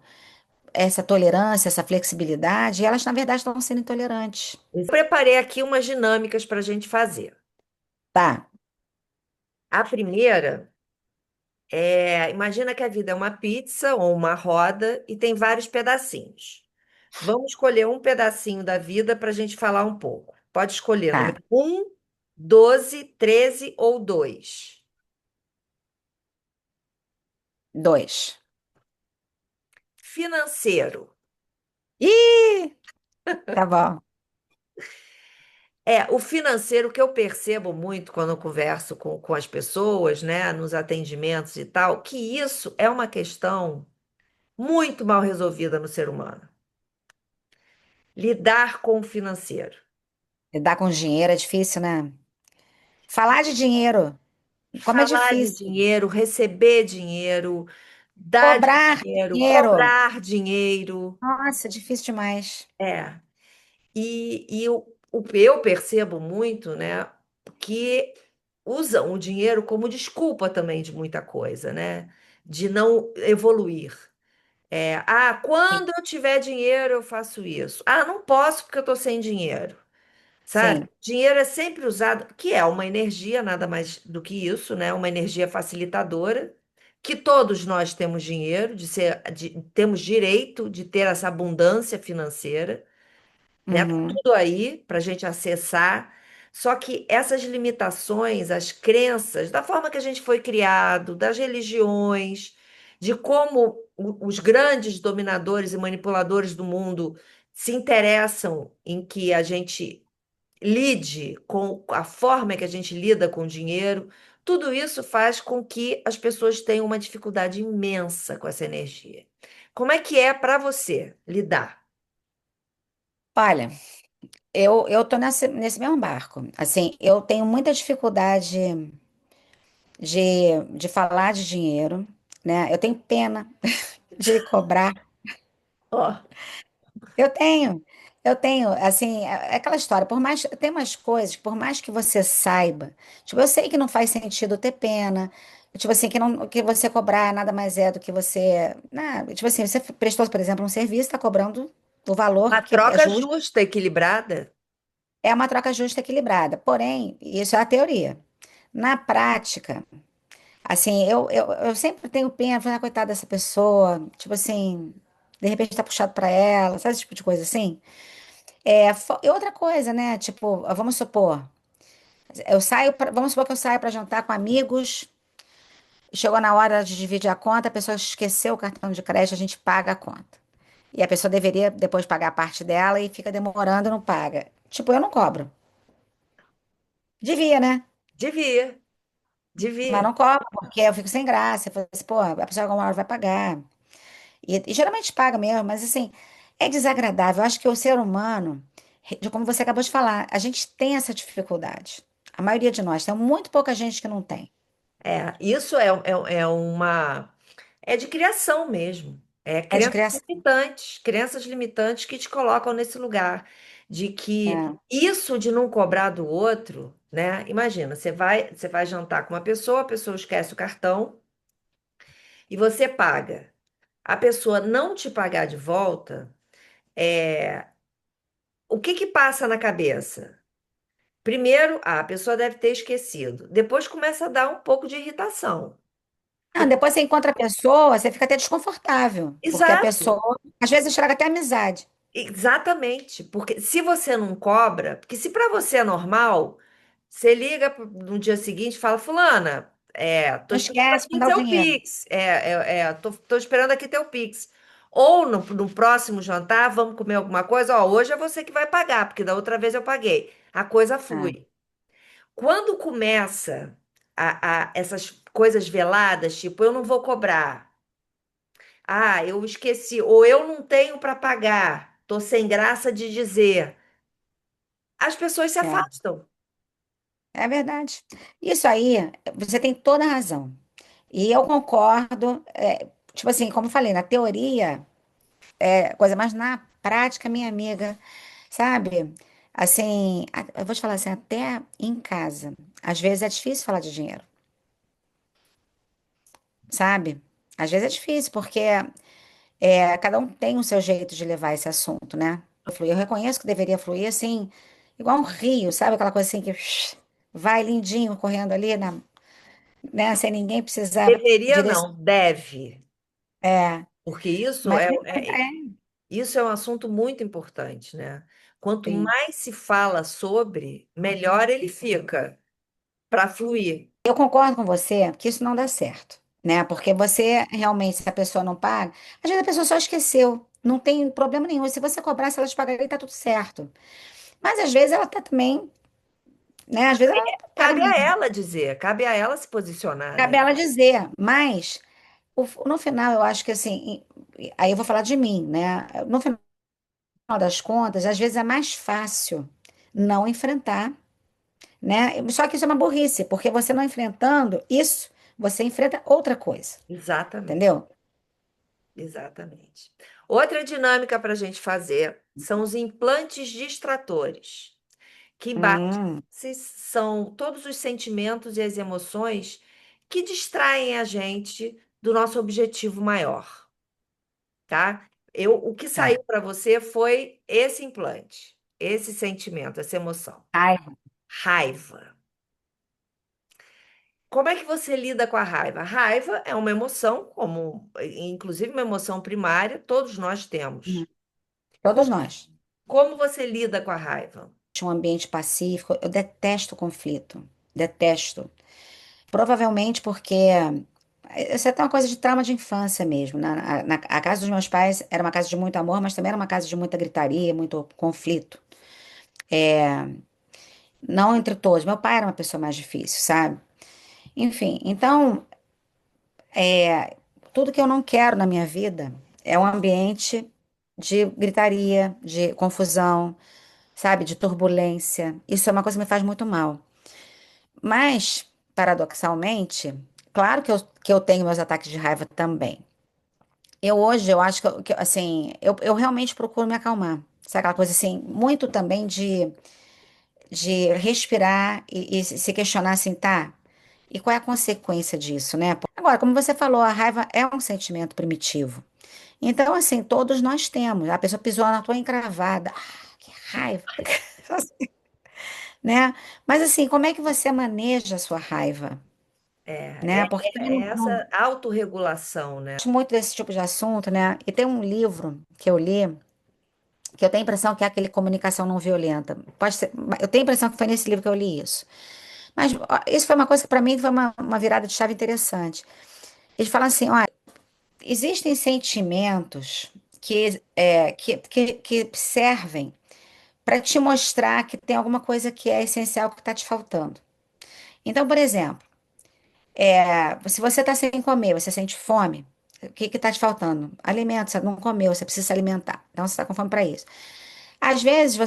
essa tolerância, essa flexibilidade, e elas na verdade estão sendo intolerantes. Eu preparei aqui umas dinâmicas para a gente fazer. Tá, A primeira imagina que a vida é uma pizza ou uma roda e tem vários pedacinhos. Vamos escolher um pedacinho da vida para a gente falar um pouco. Pode escolher tá. número 1, 12, 13 ou 2? Dois. Financeiro. Ih, tá bom. O financeiro que eu percebo muito quando eu converso com as pessoas, né, nos atendimentos e tal, que isso é uma questão muito mal resolvida no ser humano. Lidar com o financeiro. Lidar com dinheiro é difícil, né? Falar de dinheiro, como é Falar de difícil. dinheiro, receber dinheiro, dar Cobrar dinheiro, dinheiro. cobrar dinheiro. Nossa, difícil demais. É. Eu percebo muito, né, que usam o dinheiro como desculpa também de muita coisa, né? De não evoluir. Sim. Quando eu tiver dinheiro, eu faço isso. Ah, não posso porque eu estou sem dinheiro. Sabe? Sim. Dinheiro é sempre usado, que é uma energia, nada mais do que isso, né? Uma energia facilitadora, que todos nós temos dinheiro, temos direito de ter essa abundância financeira, né? Tá Uhum. tudo aí para a gente acessar. Só que essas limitações, as crenças, da forma que a gente foi criado, das religiões, de como os grandes dominadores e manipuladores do mundo se interessam em que a gente lide com a forma que a gente lida com o dinheiro, tudo isso faz com que as pessoas tenham uma dificuldade imensa com essa energia. Como é que é para você lidar? Olha, eu tô nesse mesmo barco. Assim, eu tenho muita dificuldade de falar de dinheiro, né? Eu tenho pena de cobrar. Ó, Eu tenho, eu tenho, assim, é aquela história, por mais, tem umas coisas, que por mais que você saiba, tipo, eu sei que não faz sentido ter pena, tipo assim, que não, que você cobrar nada mais é do que você, né? Tipo assim, você prestou, por exemplo, um serviço, está cobrando o uma valor que é troca justo, justa, equilibrada? é uma troca justa e equilibrada. Porém, isso é a teoria. Na prática, assim, eu sempre tenho pena, falando, ah, coitada dessa pessoa, tipo assim, de repente tá puxado para ela, sabe esse tipo de coisa assim? E outra coisa, né? Tipo, vamos supor, vamos supor que eu saio para jantar com amigos, chegou na hora de dividir a conta, a pessoa esqueceu o cartão de crédito, a gente paga a conta. E a pessoa deveria depois pagar a parte dela e fica demorando e não paga. Tipo, eu não cobro. Devia, né? Devia, Mas devia. não cobro, porque eu fico sem graça. Eu falo assim, pô, a pessoa alguma hora vai pagar. E geralmente paga mesmo, mas assim, é desagradável. Eu acho que o ser humano, como você acabou de falar, a gente tem essa dificuldade. A maioria de nós, tem muito pouca gente que não tem. Isso é uma. É de criação mesmo. É É de criação. crenças limitantes que te colocam nesse lugar de que É, isso de não cobrar do outro, né? Imagina, você vai jantar com uma pessoa, a pessoa esquece o cartão e você paga. A pessoa não te pagar de volta, é, o que que passa na cabeça? Primeiro, a pessoa deve ter esquecido. Depois começa a dar um pouco de irritação. Não, depois você encontra a pessoa, você fica até desconfortável, porque a Exato. pessoa, às vezes, estraga até a amizade. Exatamente, porque se você não cobra, porque se para você é normal, você liga no dia seguinte e fala, Fulana, tô Não esperando esquece de aqui mandar o teu dinheiro. Pix, tô esperando aqui teu Pix. Ou no próximo jantar, vamos comer alguma coisa, ó, hoje é você que vai pagar, porque da outra vez eu paguei. A coisa É, flui. Quando começa essas coisas veladas, tipo, eu não vou cobrar, eu esqueci, ou eu não tenho para pagar, tô sem graça de dizer. As pessoas se é, afastam. é verdade. Isso aí, você tem toda a razão. E eu concordo, tipo assim, como eu falei, na teoria é coisa, mas na prática, minha amiga, sabe? Assim, eu vou te falar assim, até em casa, às vezes é difícil falar de dinheiro, sabe? Às vezes é difícil, porque cada um tem o seu jeito de levar esse assunto, né? Eu reconheço que deveria fluir assim, igual um rio, sabe? Aquela coisa assim que vai lindinho correndo ali, né? Sem ninguém precisar Deveria direcionar. não, deve, É, porque isso mas é um assunto muito importante, né? Quanto sim. mais se fala sobre, melhor ele fica para fluir. Eu concordo com você que isso não dá certo, né? Porque você realmente, se a pessoa não paga, às vezes a pessoa só esqueceu, não tem problema nenhum. Se você cobrar, se ela te pagar, tá tudo certo. Mas às vezes ela tá também, né? Às vezes ela não paga Cabe a mesmo. ela dizer, cabe a ela se posicionar, Cabe né? ela dizer, mas no final eu acho que assim, aí eu vou falar de mim, né? No final das contas, às vezes é mais fácil não enfrentar, né? Só que isso é uma burrice, porque você não enfrentando isso, você enfrenta outra coisa, Exatamente, entendeu? exatamente. Outra dinâmica para a gente fazer são os implantes distratores, que Hum, são todos os sentimentos e as emoções que distraem a gente do nosso objetivo maior, tá? O que tá. saiu para você foi esse implante, esse sentimento, essa emoção. Ai, Raiva. Como é que você lida com a raiva? A raiva é uma emoção, como inclusive uma emoção primária, todos nós temos. todos Co- nós. Como você lida com a raiva? Um ambiente pacífico, eu detesto conflito, detesto. Provavelmente porque isso é até uma coisa de trauma de infância mesmo. A casa dos meus pais era uma casa de muito amor, mas também era uma casa de muita gritaria, muito conflito. Não entre todos. Meu pai era uma pessoa mais difícil, sabe? Enfim, então, tudo que eu não quero na minha vida é um ambiente de gritaria, de confusão, sabe? De turbulência. Isso é uma coisa que me faz muito mal. Mas, paradoxalmente, claro que eu tenho meus ataques de raiva também. Hoje, eu acho assim, eu realmente procuro me acalmar. Sabe aquela coisa assim, muito também de respirar e se questionar assim, tá? E qual é a consequência disso, né? Agora, como você falou, a raiva é um sentimento primitivo. Então, assim, todos nós temos. A pessoa pisou na tua encravada. Ah, que raiva, né? Mas assim, como é que você maneja a sua raiva, É, né? Porque eu é não essa autorregulação, né? gosto muito desse tipo de assunto, né? E tem um livro que eu li, que eu tenho a impressão que é aquele Comunicação Não Violenta. Pode ser, eu tenho a impressão que foi nesse livro que eu li isso. Mas ó, isso foi uma coisa que para mim foi uma virada de chave interessante. Eles falam assim, olha, existem sentimentos que servem para te mostrar que tem alguma coisa que é essencial que está te faltando. Então, por exemplo, se você está sem comer, você sente fome, o que está te faltando? Alimento, você não comeu, você precisa se alimentar. Então, você está com fome para isso. Às vezes,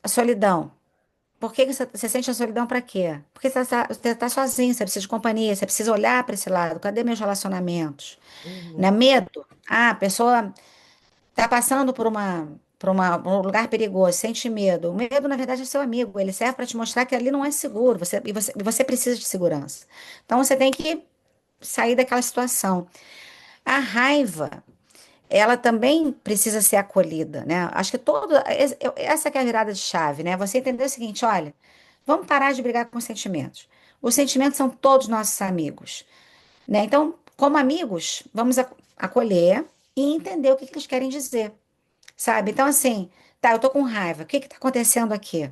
a solidão. Por que que você sente a solidão para quê? Porque você tá sozinho, você precisa de companhia, você precisa olhar para esse lado. Cadê meus relacionamentos? Né? Uhum, Medo. Ah, a pessoa está passando por um lugar perigoso, sente medo. O medo, na verdade, é seu amigo. Ele serve para te mostrar que ali não é seguro. E você precisa de segurança. Então, você tem que sair daquela situação. A raiva, ela também precisa ser acolhida, né? Acho que essa que é a virada de chave, né? Você entender o seguinte, olha, vamos parar de brigar com os sentimentos. Os sentimentos são todos nossos amigos, né? Então, como amigos, vamos acolher e entender o que que eles querem dizer, sabe? Então, assim, tá, eu tô com raiva, o que que tá acontecendo aqui,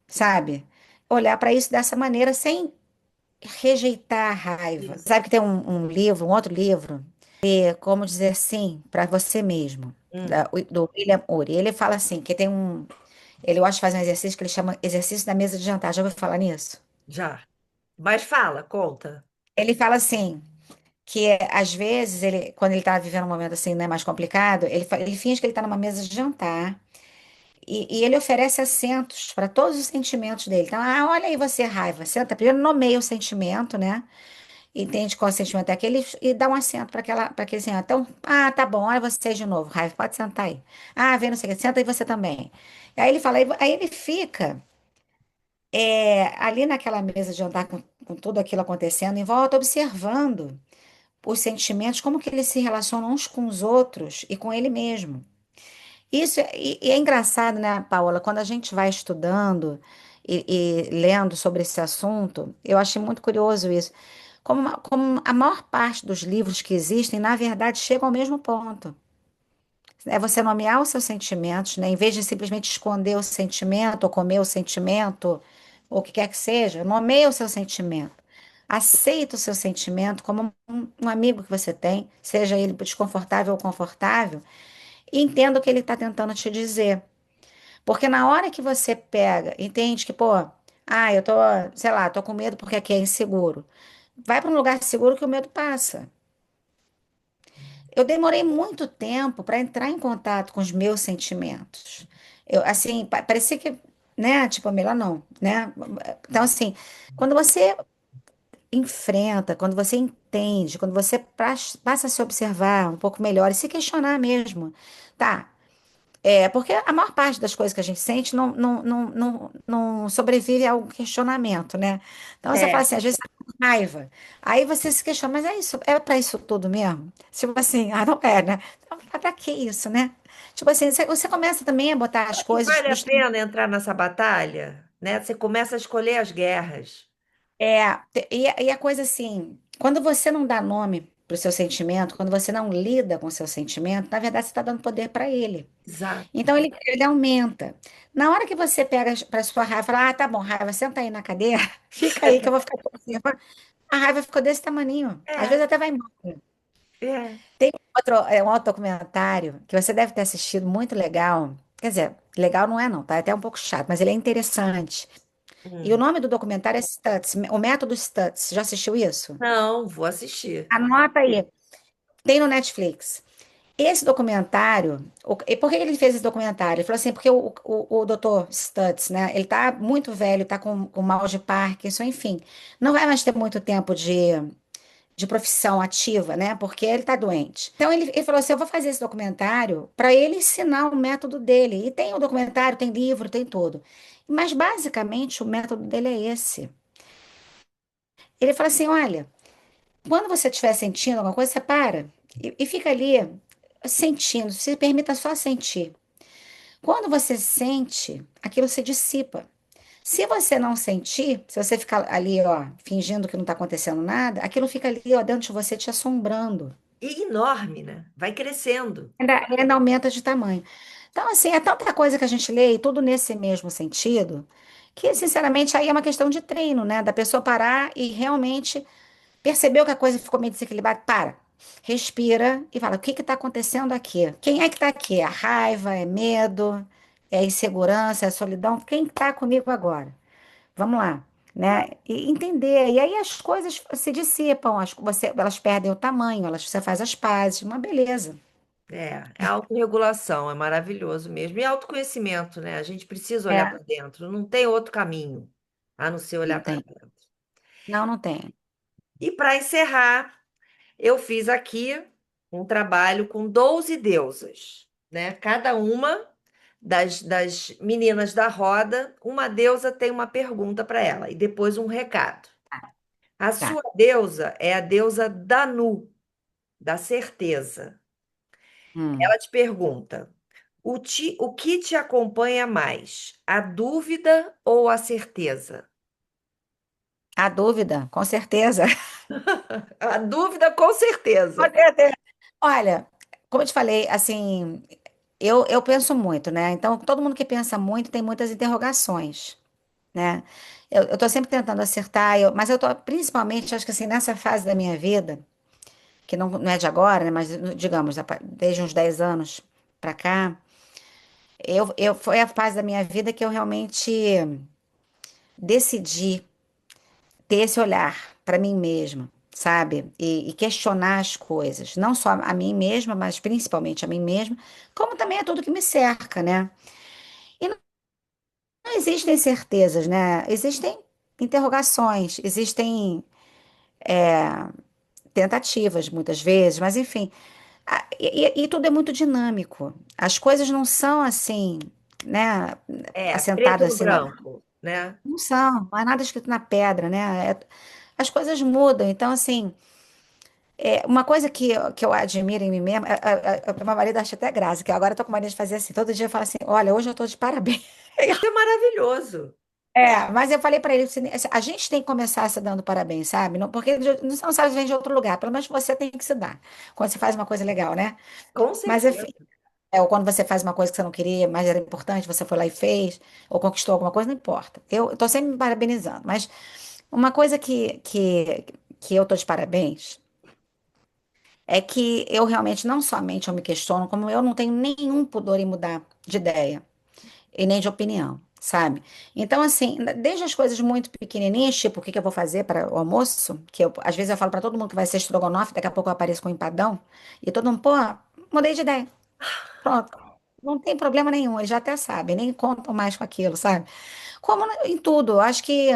sabe? Olhar para isso dessa maneira sem rejeitar a raiva. isso. Sabe que tem um outro livro, Como Dizer Sim para Você Mesmo, Hum, do William Ury. Ele fala assim, que tem ele gosta de fazer um exercício que ele chama exercício da mesa de jantar. Já ouviu falar nisso? já. Mas fala, conta. Ele fala assim, que às vezes, quando ele está vivendo um momento assim, né, mais complicado, ele finge que ele está numa mesa de jantar e ele oferece assentos para todos os sentimentos dele. Então, olha aí você, raiva. Senta, primeiro nomeia o sentimento, né? Entende qual sentimento é aquele e dá um assento para aquele sentimento. Então, tá bom, olha você de novo, raiva, pode sentar aí. Vem, não sei o que, senta aí você também. Aí ele fala, aí ele fica ali naquela mesa de jantar com tudo aquilo acontecendo em volta, observando os sentimentos, como que eles se relacionam uns com os outros e com ele mesmo. E é engraçado, né, Paola, quando a gente vai estudando e lendo sobre esse assunto, eu achei muito curioso isso. Como a maior parte dos livros que existem, na verdade, chegam ao mesmo ponto. É você nomear os seus sentimentos, né? Em vez de simplesmente esconder o sentimento, ou comer o sentimento, ou o que quer que seja, nomeia o seu sentimento. Aceita o seu sentimento como um amigo que você tem, seja ele desconfortável ou confortável, e entenda o que ele está tentando te dizer. Porque na hora que você pega, entende que, pô, eu tô, sei lá, tô com medo porque aqui é inseguro. Vai para um lugar seguro que o medo passa. Eu demorei muito tempo para entrar em contato com os meus sentimentos. Eu, assim, parecia que, né, tipo, melhor não, né? Então, assim, quando você enfrenta, quando você entende, quando você passa a se observar um pouco melhor e se questionar mesmo, tá? Porque a maior parte das coisas que a gente sente não sobrevive ao questionamento, né? Então você fala É, assim, às vezes tá com raiva. Aí você se questiona, mas é isso, é para isso tudo mesmo? Tipo assim, não é, né? Então, pra que isso, né? Tipo assim, você começa também a botar as e coisas vale a nos. pena entrar nessa batalha, né? Você começa a escolher as guerras. E a coisa assim, quando você não dá nome pro seu sentimento, quando você não lida com o seu sentimento, na verdade você está dando poder para ele. Exato. Então ele aumenta. Na hora que você pega para sua raiva, e fala, tá bom, raiva, senta aí na cadeira, fica aí que eu vou ficar por cima. A raiva ficou desse tamaninho. Às É, vezes até vai embora. é. Tem um outro documentário que você deve ter assistido, muito legal. Quer dizer, legal não é não, tá? É até um pouco chato, mas ele é interessante. E o Hum. nome do documentário é Stutz, o método Stutz. Já assistiu isso? Não, vou assistir. Anota aí. Tem no Netflix. Esse documentário, e por que ele fez esse documentário? Ele falou assim, porque o Dr. Stutz, né, ele tá muito velho, tá com mal de Parkinson, enfim, não vai mais ter muito tempo de profissão ativa, né, porque ele tá doente. Então ele falou assim, eu vou fazer esse documentário para ele ensinar o método dele. E tem o documentário, tem livro, tem tudo. Mas basicamente o método dele é esse. Ele fala assim, olha, quando você estiver sentindo alguma coisa, você para e fica ali sentindo, se permita só sentir. Quando você sente, aquilo se dissipa. Se você não sentir, se você ficar ali, ó, fingindo que não está acontecendo nada, aquilo fica ali, ó, dentro de você te assombrando. E enorme, né? Vai crescendo. Ainda aumenta de tamanho. Então, assim, é tanta coisa que a gente lê e tudo nesse mesmo sentido, que, sinceramente, aí é uma questão de treino, né? Da pessoa parar e realmente percebeu que a coisa ficou meio desequilibrada? Para. Respira e fala: o que está acontecendo aqui? Quem é que está aqui? É a raiva? É medo? É a insegurança? É a solidão? Quem está comigo agora? Vamos lá. Né? E entender. E aí as coisas se dissipam, elas perdem o tamanho, você faz as pazes, uma beleza. É autorregulação, é maravilhoso mesmo. E autoconhecimento, né? A gente precisa olhar É, para dentro. Não tem outro caminho a não ser olhar não para tem. dentro. Não, não tem. E para encerrar, eu fiz aqui um trabalho com 12 deusas, né? Cada uma das meninas da roda, uma deusa tem uma pergunta para ela e depois um recado. A Tá. sua deusa é a deusa Danu, da certeza. Hum. Ela te pergunta: o que te acompanha mais, a dúvida ou a certeza? A dúvida, com certeza. A dúvida, com Com certeza. certeza. Olha, como eu te falei, assim, eu penso muito, né? Então, todo mundo que pensa muito tem muitas interrogações, né? Eu tô sempre tentando acertar, mas eu tô principalmente, acho que assim, nessa fase da minha vida, que não é de agora, né? Mas digamos, desde uns 10 anos pra cá, foi a fase da minha vida que eu realmente decidi ter esse olhar para mim mesma, sabe? E questionar as coisas, não só a mim mesma, mas principalmente a mim mesma, como também a tudo que me cerca, né? E não existem certezas, né? Existem interrogações, existem tentativas muitas vezes, mas enfim, e tudo é muito dinâmico. As coisas não são assim, né? É, preto Assentadas no assim, na. branco, né? Não são, não é nada escrito na pedra, né? As coisas mudam, então assim. Uma coisa que eu admiro em mim mesma, meu marido acha até graça, que agora eu tô com mania de fazer assim, todo dia eu falo assim, olha, hoje eu tô de parabéns. Isso é maravilhoso. Mas eu falei pra ele, assim, a gente tem que começar se dando parabéns, sabe? Não, porque não sabe se vem de outro lugar, pelo menos você tem que se dar, quando você faz uma coisa legal, né? Com Mas enfim, certeza. Ou quando você faz uma coisa que você não queria, mas era importante, você foi lá e fez, ou conquistou alguma coisa, não importa. Eu estou sempre me parabenizando. Mas uma coisa que eu estou de parabéns é que eu realmente, não somente eu me questiono, como eu não tenho nenhum pudor em mudar de ideia e nem de opinião, sabe? Então, assim, desde as coisas muito pequenininhas, tipo, o que que eu vou fazer para o almoço, que eu, às vezes eu falo para todo mundo que vai ser estrogonofe, daqui a pouco eu apareço com um empadão, e todo mundo, pô, mudei de ideia. Pronto. Não tem problema nenhum, eles já até sabem, nem contam mais com aquilo, sabe? Como em tudo, eu acho que,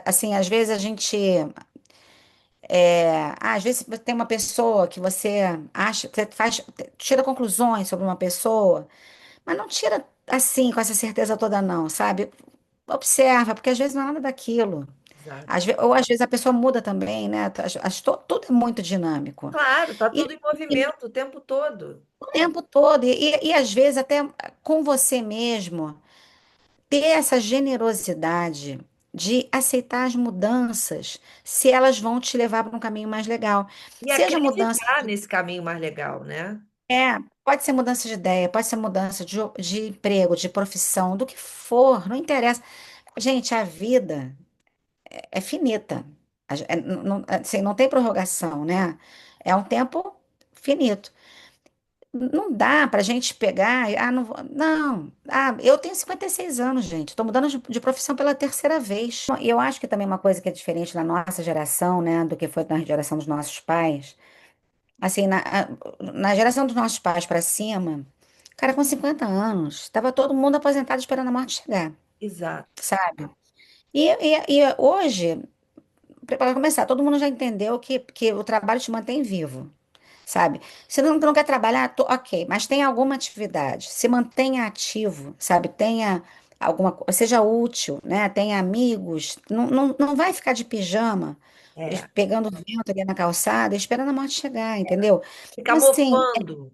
assim, às vezes a gente, às vezes tem uma pessoa que você acha, você faz, tira conclusões sobre uma pessoa, mas não tira assim, com essa certeza toda, não, sabe? Observa, porque às vezes não é nada daquilo. Exato. Ou às vezes a pessoa muda também, né? Tudo é muito dinâmico. Claro, tá E, tudo em e movimento o tempo todo. o tempo todo, e às vezes até com você mesmo, ter essa generosidade de aceitar as mudanças, se elas vão te levar para um caminho mais legal. E Seja mudança acreditar nesse caminho mais legal, né? pode ser mudança de ideia, pode ser mudança de emprego, de profissão, do que for, não interessa. Gente, a vida é finita. Assim, não tem prorrogação, né? É um tempo finito. Não dá para a gente pegar. Não, não. Eu tenho 56 anos, gente. Estou mudando de profissão pela terceira vez. E eu acho que também uma coisa que é diferente na nossa geração, né, do que foi na geração dos nossos pais. Assim, na geração dos nossos pais para cima, cara, com 50 anos, estava todo mundo aposentado esperando a morte chegar, Exato. sabe? E hoje, para começar, todo mundo já entendeu que o trabalho te mantém vivo. Sabe? Se não quer trabalhar, ok, mas tem alguma atividade, se mantenha ativo, sabe? Tenha seja útil, né? Tenha amigos, não vai ficar de pijama, É. pegando vento ali na calçada, esperando a morte chegar, entendeu? Ficar Então, assim, mofando.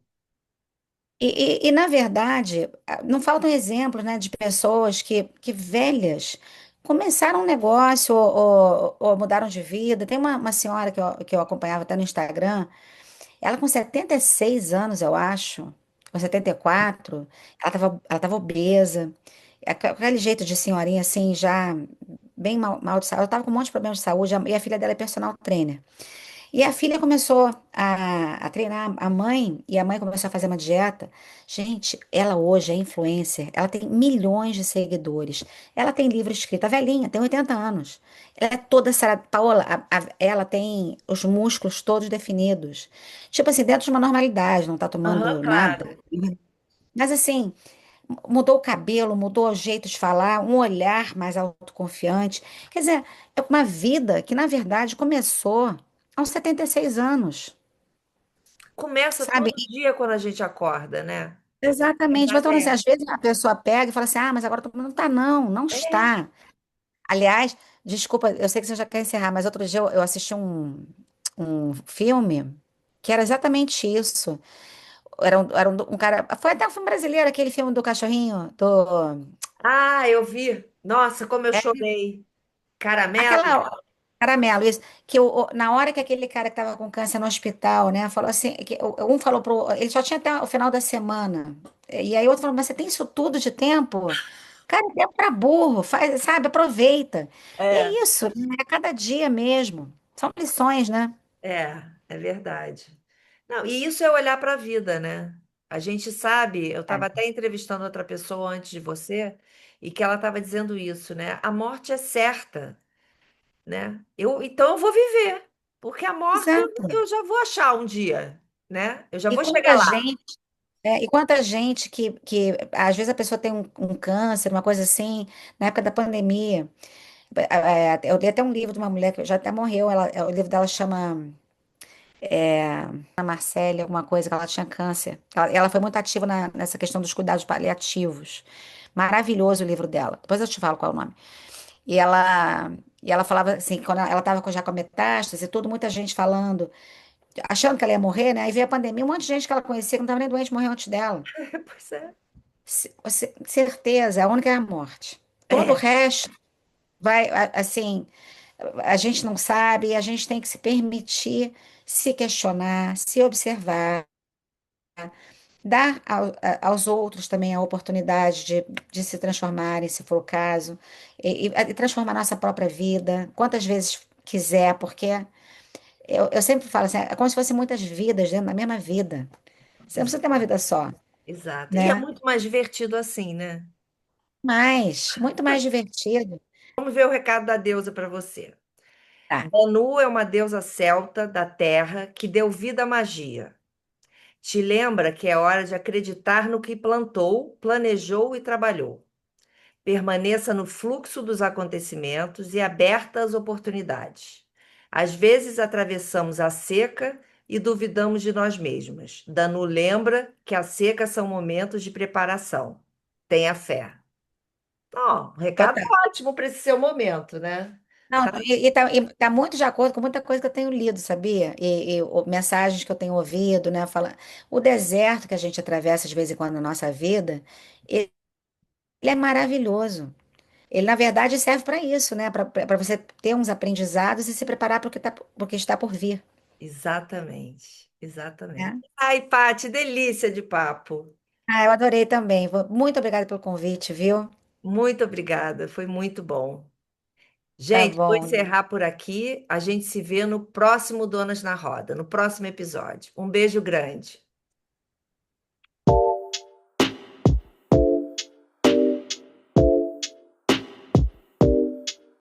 na verdade, não faltam exemplos, né, de pessoas que velhas começaram um negócio ou mudaram de vida. Tem uma senhora que eu acompanhava até no Instagram. Ela com 76 anos, eu acho, ou 74, ela tava obesa, aquele jeito de senhorinha assim, já bem mal de saúde. Ela tava com um monte de problemas de saúde, e a filha dela é personal trainer. E a filha começou a treinar a mãe, e a mãe começou a fazer uma dieta. Gente, ela hoje é influencer, ela tem milhões de seguidores. Ela tem livro escrito, a velhinha, tem 80 anos. Ela é toda sarada. Paola, ela tem os músculos todos definidos. Tipo assim, dentro de uma normalidade, não tá Aham, tomando nada. claro. Mas assim, mudou o cabelo, mudou o jeito de falar, um olhar mais autoconfiante. Quer dizer, é uma vida que, na verdade, começou aos 76 anos, Começa sabe? todo dia quando a gente acorda, né? A Exatamente. Mas verdade então, é assim, essa. às vezes a pessoa pega e fala assim: mas agora todo mundo não está, não, não É. está. Aliás, desculpa, eu sei que você já quer encerrar, mas outro dia eu assisti um filme que era exatamente isso. Era um cara. Foi até um filme brasileiro, aquele filme do cachorrinho, do. Ah, eu vi. Nossa, como eu chorei. Caramelo? Aquela caramelo, isso, na hora que aquele cara que estava com câncer no hospital, né, falou assim, um falou ele só tinha até o final da semana, e aí outro falou, mas você tem isso tudo de tempo? Cara, é tempo para burro, faz, sabe, aproveita. E É, é isso, né, é cada dia mesmo, são lições, né? é verdade. Não, e isso é olhar para a vida, né? A gente sabe, eu estava É. até entrevistando outra pessoa antes de você, e que ela estava dizendo isso, né? A morte é certa, né? Então eu vou viver, porque a morte Exato. eu já vou achar um dia, né? Eu já E vou chegar quanta lá. gente, e quanta gente que às vezes a pessoa tem um câncer, uma coisa assim, na época da pandemia. Eu li até um livro de uma mulher que já até morreu. O livro dela chama Ana Marcele, alguma coisa, que ela tinha câncer. Ela foi muito ativa nessa questão dos cuidados paliativos. Maravilhoso o livro dela. Depois eu te falo qual é o nome. E ela falava assim, quando ela estava já com a metástase e tudo, muita gente falando, achando que ela ia morrer, né? Aí veio a pandemia, um monte de gente que ela conhecia que não estava nem doente morreu antes dela. Pois é. Certeza, a única é a morte. Todo o É, resto vai, assim, a gente não sabe, e a gente tem que se permitir se questionar, se observar, dar aos outros também a oportunidade de se transformarem, se for o caso, e transformar a nossa própria vida, quantas vezes quiser, porque eu sempre falo assim, é como se fossem muitas vidas dentro da mesma vida. Você não precisa ter uma vida só, Exato. E é né? muito mais divertido assim, né? Mas, muito mais divertido. Vamos ver o recado da deusa para você. Tá, Danu é uma deusa celta da terra que deu vida à magia. Te lembra que é hora de acreditar no que plantou, planejou e trabalhou. Permaneça no fluxo dos acontecimentos e aberta às oportunidades. Às vezes atravessamos a seca e duvidamos de nós mesmas. Danu lembra que a seca são momentos de preparação. Tenha fé. Ó, um recado total. ótimo para esse seu momento, né? Não, Tá. e tá muito de acordo com muita coisa que eu tenho lido, sabia? Mensagens que eu tenho ouvido, né? Fala, o deserto que a gente atravessa de vez em quando na nossa vida, ele é maravilhoso. Ele, na verdade, serve para isso, né? Para você ter uns aprendizados e se preparar para o que está por vir, Exatamente, exatamente. né? Ai, Paty, delícia de papo. Ah, eu adorei também. Muito obrigada pelo convite, viu? Muito obrigada, foi muito bom. Tá Gente, vou bom. encerrar por aqui. A gente se vê no próximo Donas na Roda, no próximo episódio. Um beijo grande.